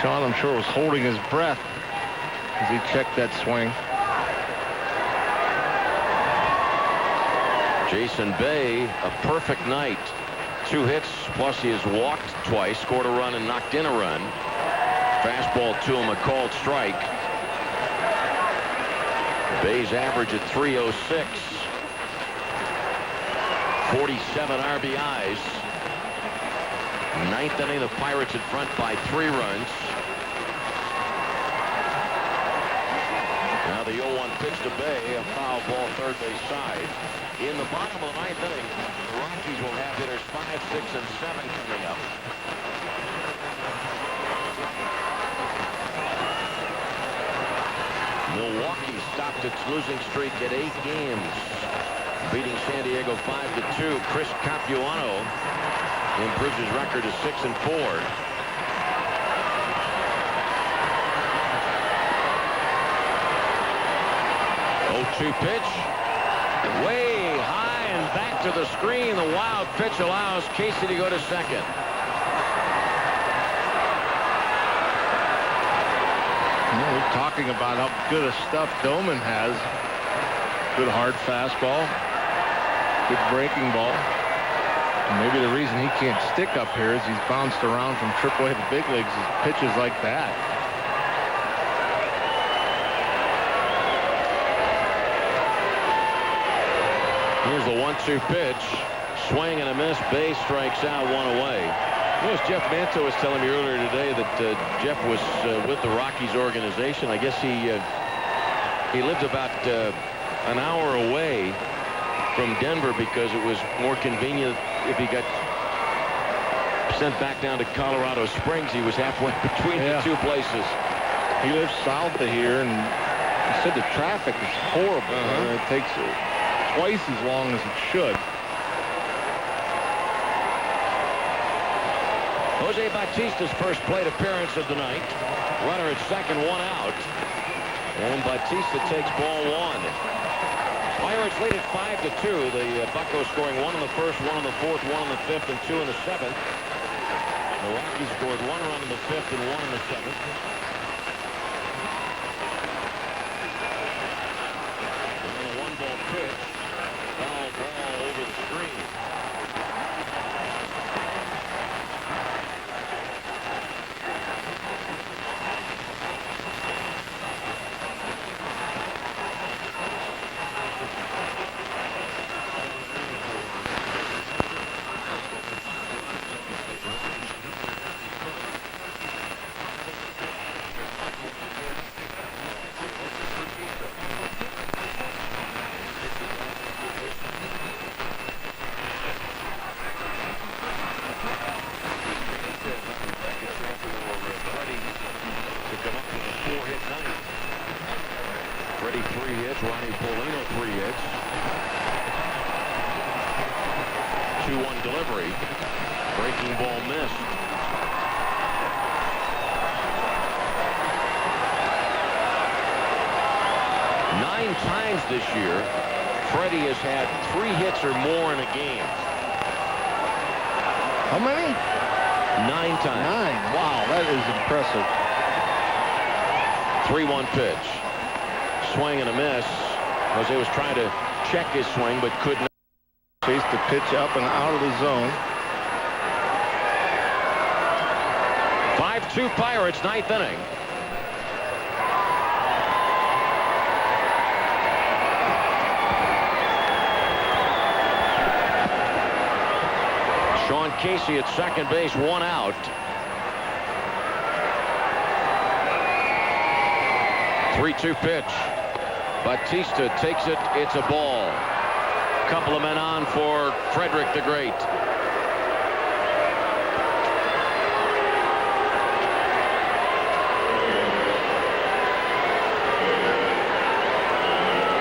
Sean, I'm sure, was holding his breath as he checked that swing. Jason Bay, a perfect night. 2 hits, plus he has walked twice, scored a run, and knocked in a run. Fastball to him, a called strike. Bay's average at 306. 47 RBIs. Ninth inning, the Pirates in front by 3 runs. Now the 0-1 pitch to Bay, a foul ball third base side. In the bottom of the ninth inning, the Rockies will have hitters 5, 6, and 7 coming up. Milwaukee stopped its losing streak at 8 games, beating San Diego 5-2. Chris Capuano improves his record to 6-4. 0-2 pitch, way high and back to the screen. The wild pitch allows Casey to go to second. We're talking about how good a stuff Doman has. Good hard fastball, good breaking ball. And maybe the reason he can't stick up here is he's bounced around from AAA to big leagues is pitches like that. Here's the 1-2 pitch. Swing and a miss. Bay strikes out, 1 away. You know, as Jeff Manto was telling me earlier today that Jeff was with the Rockies organization. I guess he lived about an hour away from Denver because it was more convenient if he got sent back down to Colorado Springs. He was halfway between the two places. He lives south of here, and he said the traffic is horrible. It takes twice as long as it should. Jose Bautista's first plate appearance of the night. Runner at second, 1 out. And Bautista takes ball 1. Pirates lead at 5-2. The Buccos scoring 1 in the first, 1 in the fourth, 1 in the fifth, and 2 in the seventh. The Rockies scored 1 run in the fifth and 1 in the seventh. And a 1-ball pitch. Foul ball over the screen. Freddie 3 hits, Ronnie Paulino 3 hits. 2-1 delivery. Breaking ball missed. Nine times this year, Freddie has had 3 hits or more in a game. How many? 9 times. 9. Wow, that is impressive. 3-1 pitch. Swing and a miss. Jose was trying to check his swing, but could not. Chased the pitch up and out of the zone. 5-2 Pirates, 9th inning. Sean Casey at second base, 1 out. 3-2 pitch. Bautista takes it. It's a ball. Couple of men on for Frederick the Great.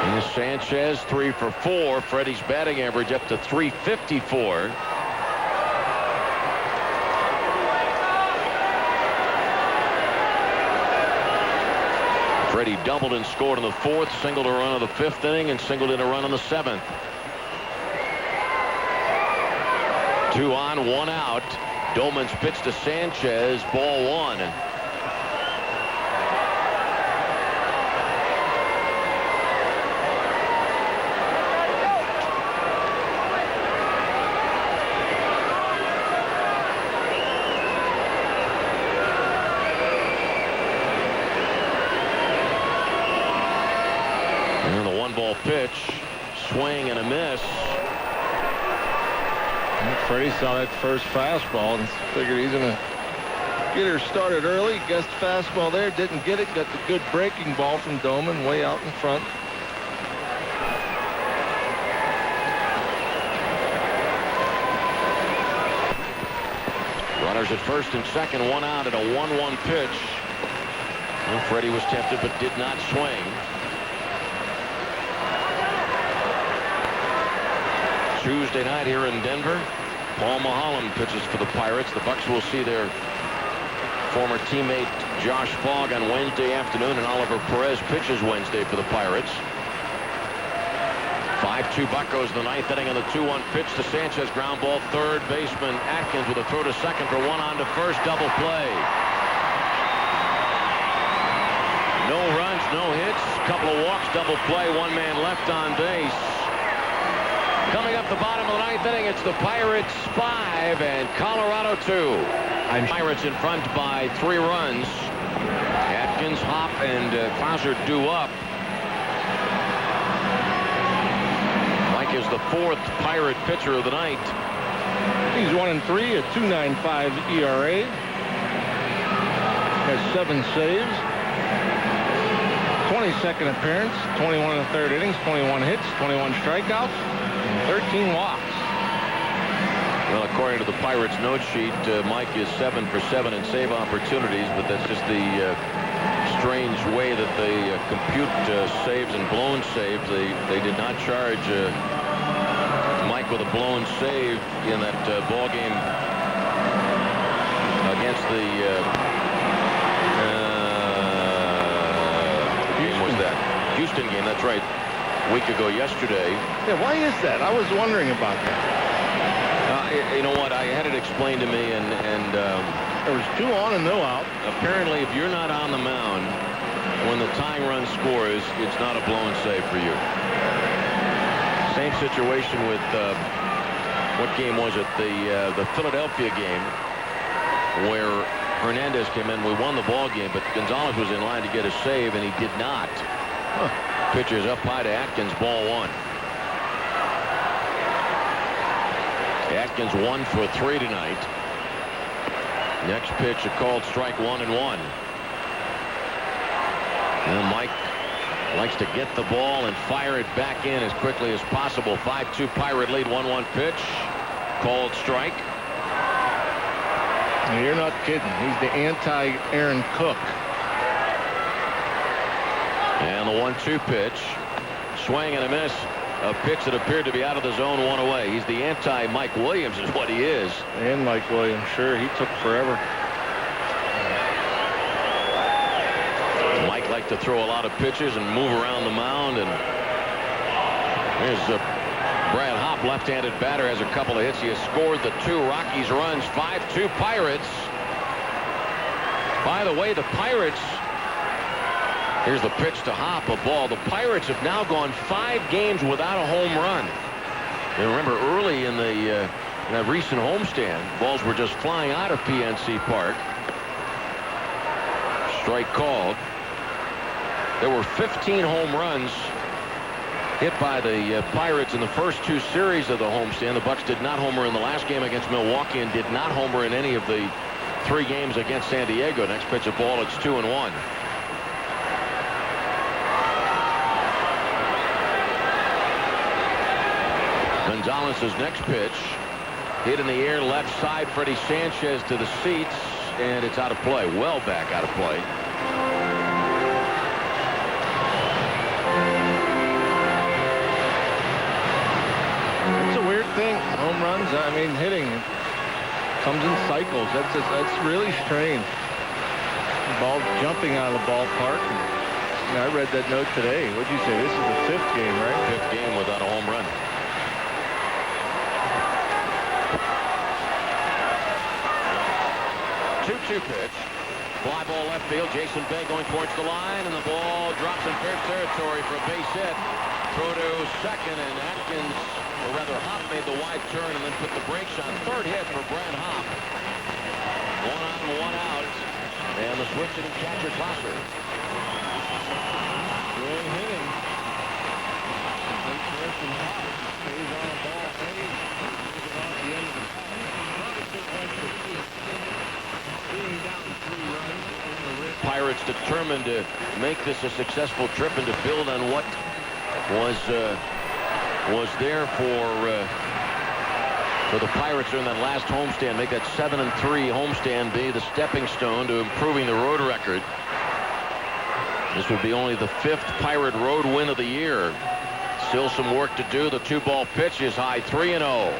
And Sanchez 3 for 4. Freddie's batting average up to 354. Freddie doubled and scored in the fourth, singled a run of the 5th inning, and singled in a run in the 7th. 2 on, 1 out. Doman's pitch to Sanchez, ball 1. And the 1-ball pitch, swing and a miss. And Freddie saw that first fastball and figured he's going to get her started early. Guessed fastball there, didn't get it. Got the good breaking ball from Doman way out in front. Runners at first and second, one out at a 1-1 pitch. And Freddie was tempted but did not swing. Tuesday night here in Denver, Paul Maholm pitches for the Pirates. The Bucks will see their former teammate Josh Fogg on Wednesday afternoon, and Oliver Perez pitches Wednesday for the Pirates. 5-2 Buccos in the ninth inning on the 2-1 pitch to Sanchez. Ground ball, third baseman Atkins with a throw to second for one on to first. Double play. No runs, no hits, couple of walks, double play, one man left on base. Coming up the bottom of the ninth inning, it's the Pirates 5 and Colorado 2. Pirates in front by 3 runs. Atkins, Hop, and Fauser due up. Mike is the 4th Pirate pitcher of the night. He's 1-3, a 2.95 ERA. Has 7 saves. 22nd appearance, 21 in the third innings, 21 hits, 21 strikeouts, and 13 walks. Well, according to the Pirates note sheet, Mike is 7 for 7 in save opportunities, but that's just the strange way that they compute saves and blown saves. They did not charge Mike with a blown save in that ball game against the Houston game. That's right. A week ago yesterday. Yeah, why is that? I was wondering about that. You know what? I had it explained to me, and there was 2 on and no out. Apparently, if you're not on the mound when the tying run scores, it's not a blown save for you. Same situation with what game was it? The Philadelphia game where Hernandez came in. We won the ball game, but Gonzalez was in line to get a save, and he did not. Pitcher's up high to Atkins, ball 1. Atkins 1 for 3 tonight. Next pitch, a called strike, 1-1. And Mike likes to get the ball and fire it back in as quickly as possible. 5-2 Pirate lead, 1-1 pitch. Called strike. You're not kidding. He's the anti-Aaron Cook. And the 1-2 pitch. Swing and a miss. A pitch that appeared to be out of the zone, 1 away. He's the anti-Mike Williams is what he is. And Mike Williams, sure. He took forever. Mike liked to throw a lot of pitches and move around the mound. And here's Brad Hopp, left-handed batter, has a couple of hits. He has scored the 2 Rockies runs. 5-2 Pirates. By the way, the Pirates... Here's the pitch to Hop, a ball. The Pirates have now gone 5 games without a home run. And remember, early in that recent homestand, balls were just flying out of PNC Park. Strike called. There were 15 home runs hit by the Pirates in the first 2 series of the homestand. The Bucks did not homer in the last game against Milwaukee and did not homer in any of the 3 games against San Diego. Next pitch of ball, it's 2-1. Gonzalez's next pitch, hit in the air left side. Freddie Sanchez to the seats, and it's out of play. Well back out of play. It's a weird thing. Home runs, I mean, hitting comes in cycles. That's really strange. The ball jumping out of the ballpark. I read that note today. What'd you say? This is the 5th game, right? 5th game without a home run. Two pitch. Fly ball left field. Jason Bay going towards the line, and the ball drops in fair territory for a base hit. Throw to second, and Atkins, or rather Hop, made the wide turn and then put the brakes on. 3rd hit for Brad Hop. 1 on, 1 out, and the switch hitting catcher Glasser. Good hitting. Stays on the ball. Being down Pirates determined to make this a successful trip and to build on what was there for the Pirates during that last homestand. Make that 7-3 homestand be the stepping stone to improving the road record. This would be only the 5th Pirate road win of the year. Still some work to do. The 2-ball pitch is high, 3-0.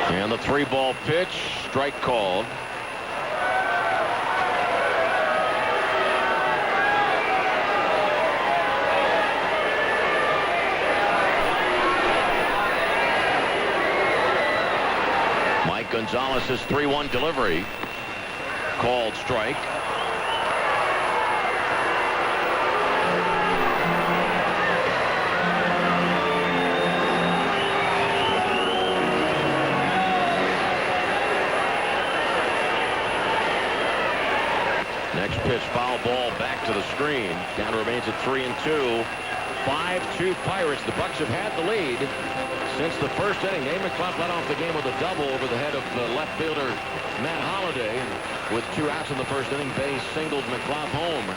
And the 3-ball pitch, strike called. Mike Gonzalez's 3-1 delivery, called strike. Next pitch, foul ball back to the screen. Count remains at 3-2. 5-2 Pirates. The Bucks have had the lead since the first inning. Nate McClough led off the game with a double over the head of left fielder Matt Holliday. And with 2 outs in the first inning, Bay singled McClough home.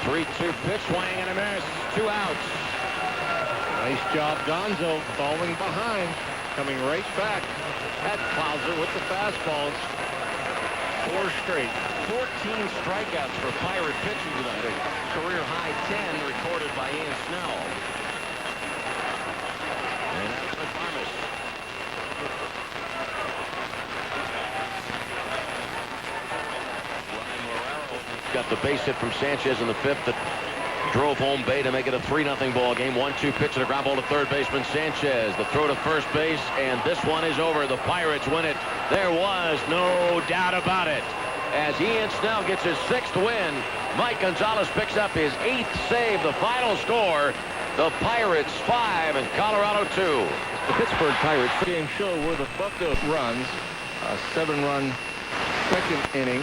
3-2 pitch, swing and a miss. 2 outs. Nice job, Gonzo, falling behind, coming right back at Clouser with the fastballs. 4 straight. 14 strikeouts for Pirate pitching tonight. A career high 10 recorded by Ian Snell. And that's the Farmas. Ryan Morero got the base hit from Sanchez in the 5th that drove home Bay to make it a 3-0 ball game. 1-2 pitch and a ground ball to third baseman Sanchez. The throw to first base, and this one is over. The Pirates win it. There was no doubt about it. As Ian Snell gets his 6th win, Mike Gonzalez picks up his 8th save. The final score, the Pirates 5 and Colorado 2. The Pittsburgh Pirates game show where the Bucko runs a 7-run second inning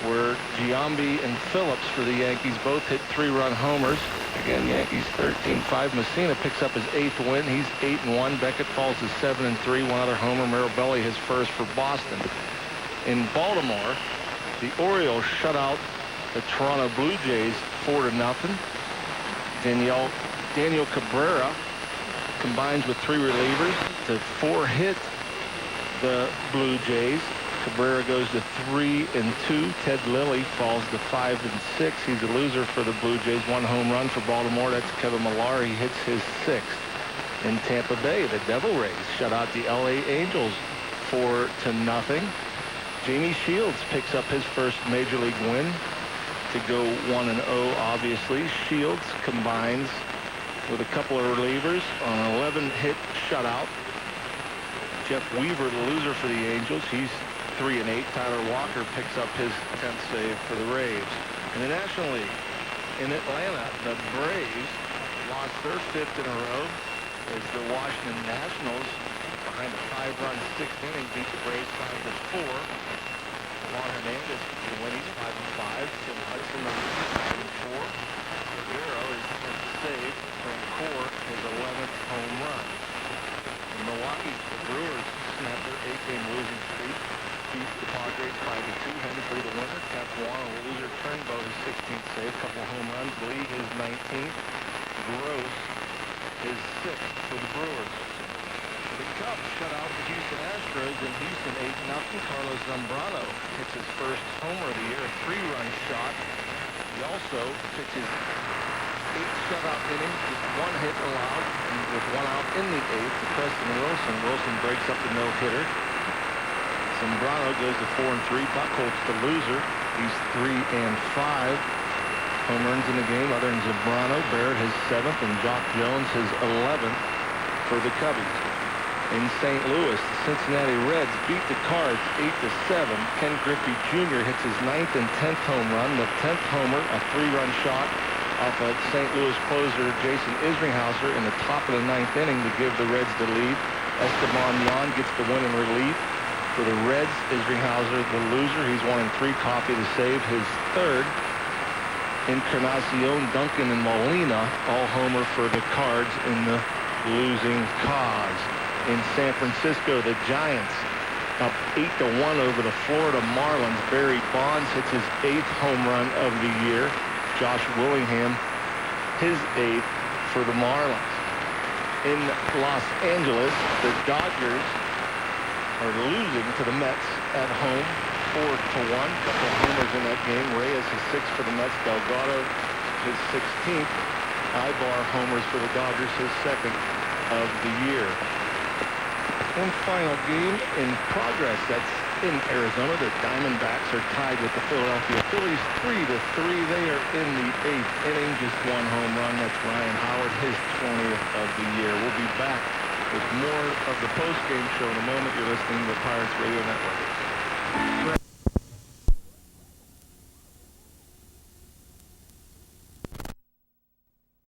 where Giambi and Phillips for the Yankees both hit 3-run homers. Again, Yankees 13-5. Messina picks up his 8th win. He's 8-1. Beckett falls to 7-3. One other homer. Mirabelli his first for Boston. In Baltimore, the Orioles shut out the Toronto Blue Jays 4-0. Daniel Cabrera combines with 3 relievers to 4-hit the Blue Jays. Cabrera goes to 3-2. Ted Lilly falls to 5-6. He's a loser for the Blue Jays. 1 home run for Baltimore. That's Kevin Millar. He hits his 6th. In Tampa Bay, the Devil Rays shut out the LA Angels 4-0. Jamie Shields picks up his first Major League win to go 1-0, obviously. Shields combines with a couple of relievers on an 11-hit shutout. Jeff Weaver, the loser for the Angels, he's 3-8. Tyler Walker picks up his 10th save for the Rays. In the National League, in Atlanta, the Braves lost their 5th in a row as the Washington Nationals, behind a 5-run 6th inning, beat the Braves 5-4. Juan Hernandez is winning 5-5. Tim Hudson the 5-4. Rivero is 10th save from Core, his 11th home run. In Milwaukee, the Brewers snapped their 8-game losing streak, beat the Padres 5-2. Hendricks the winner. Capuano, the loser. Turnbow his 16th save, couple home runs. Lee his 19th. Gross his 6th for the Brewers. The Cubs shut out the Houston Astros in Houston 8-0. Carlos Zambrano hits his first homer of the year, a 3-run shot. He also pitches 8 shutout innings with 1 hit allowed, and with 1 out in the 8th to Preston Wilson. Wilson breaks up the no-hitter. Zambrano goes to 4-3. Buchholz the loser. He's 3-5. Home runs in the game other than Zambrano. Barrett his 7th, and Jock Jones his 11th for the Cubbies. In St. Louis, the Cincinnati Reds beat the Cards 8-7. Ken Griffey Jr. hits his 9th and 10th home run. The 10th homer, a 3-run shot off of St. Louis closer Jason Isringhauser in the top of the 9th inning to give the Reds the lead. Esteban Yan gets the win in relief for the Reds. Isringhauser, the loser. He's 1-3. Coffey to save his 3rd. Encarnacion, Duncan, and Molina all homer for the Cards in the losing cause. In San Francisco, the Giants up 8-1 over the Florida Marlins. Barry Bonds hits his 8th home run of the year. Josh Willingham, his 8th for the Marlins. In Los Angeles, the Dodgers are losing to the Mets at home 4-1. Couple homers in that game. Reyes his 6th for the Mets. Delgado his 16th. Ibar homers for the Dodgers, his 2nd of the year. One final game in progress. That's in Arizona. The Diamondbacks are tied with the Philadelphia Phillies 3-3. They are in the 8th inning. Just one home run. That's Ryan Howard, his 20th of the year. We'll be back with more of the post-game show in a moment. You're listening to the Pirates Radio Network.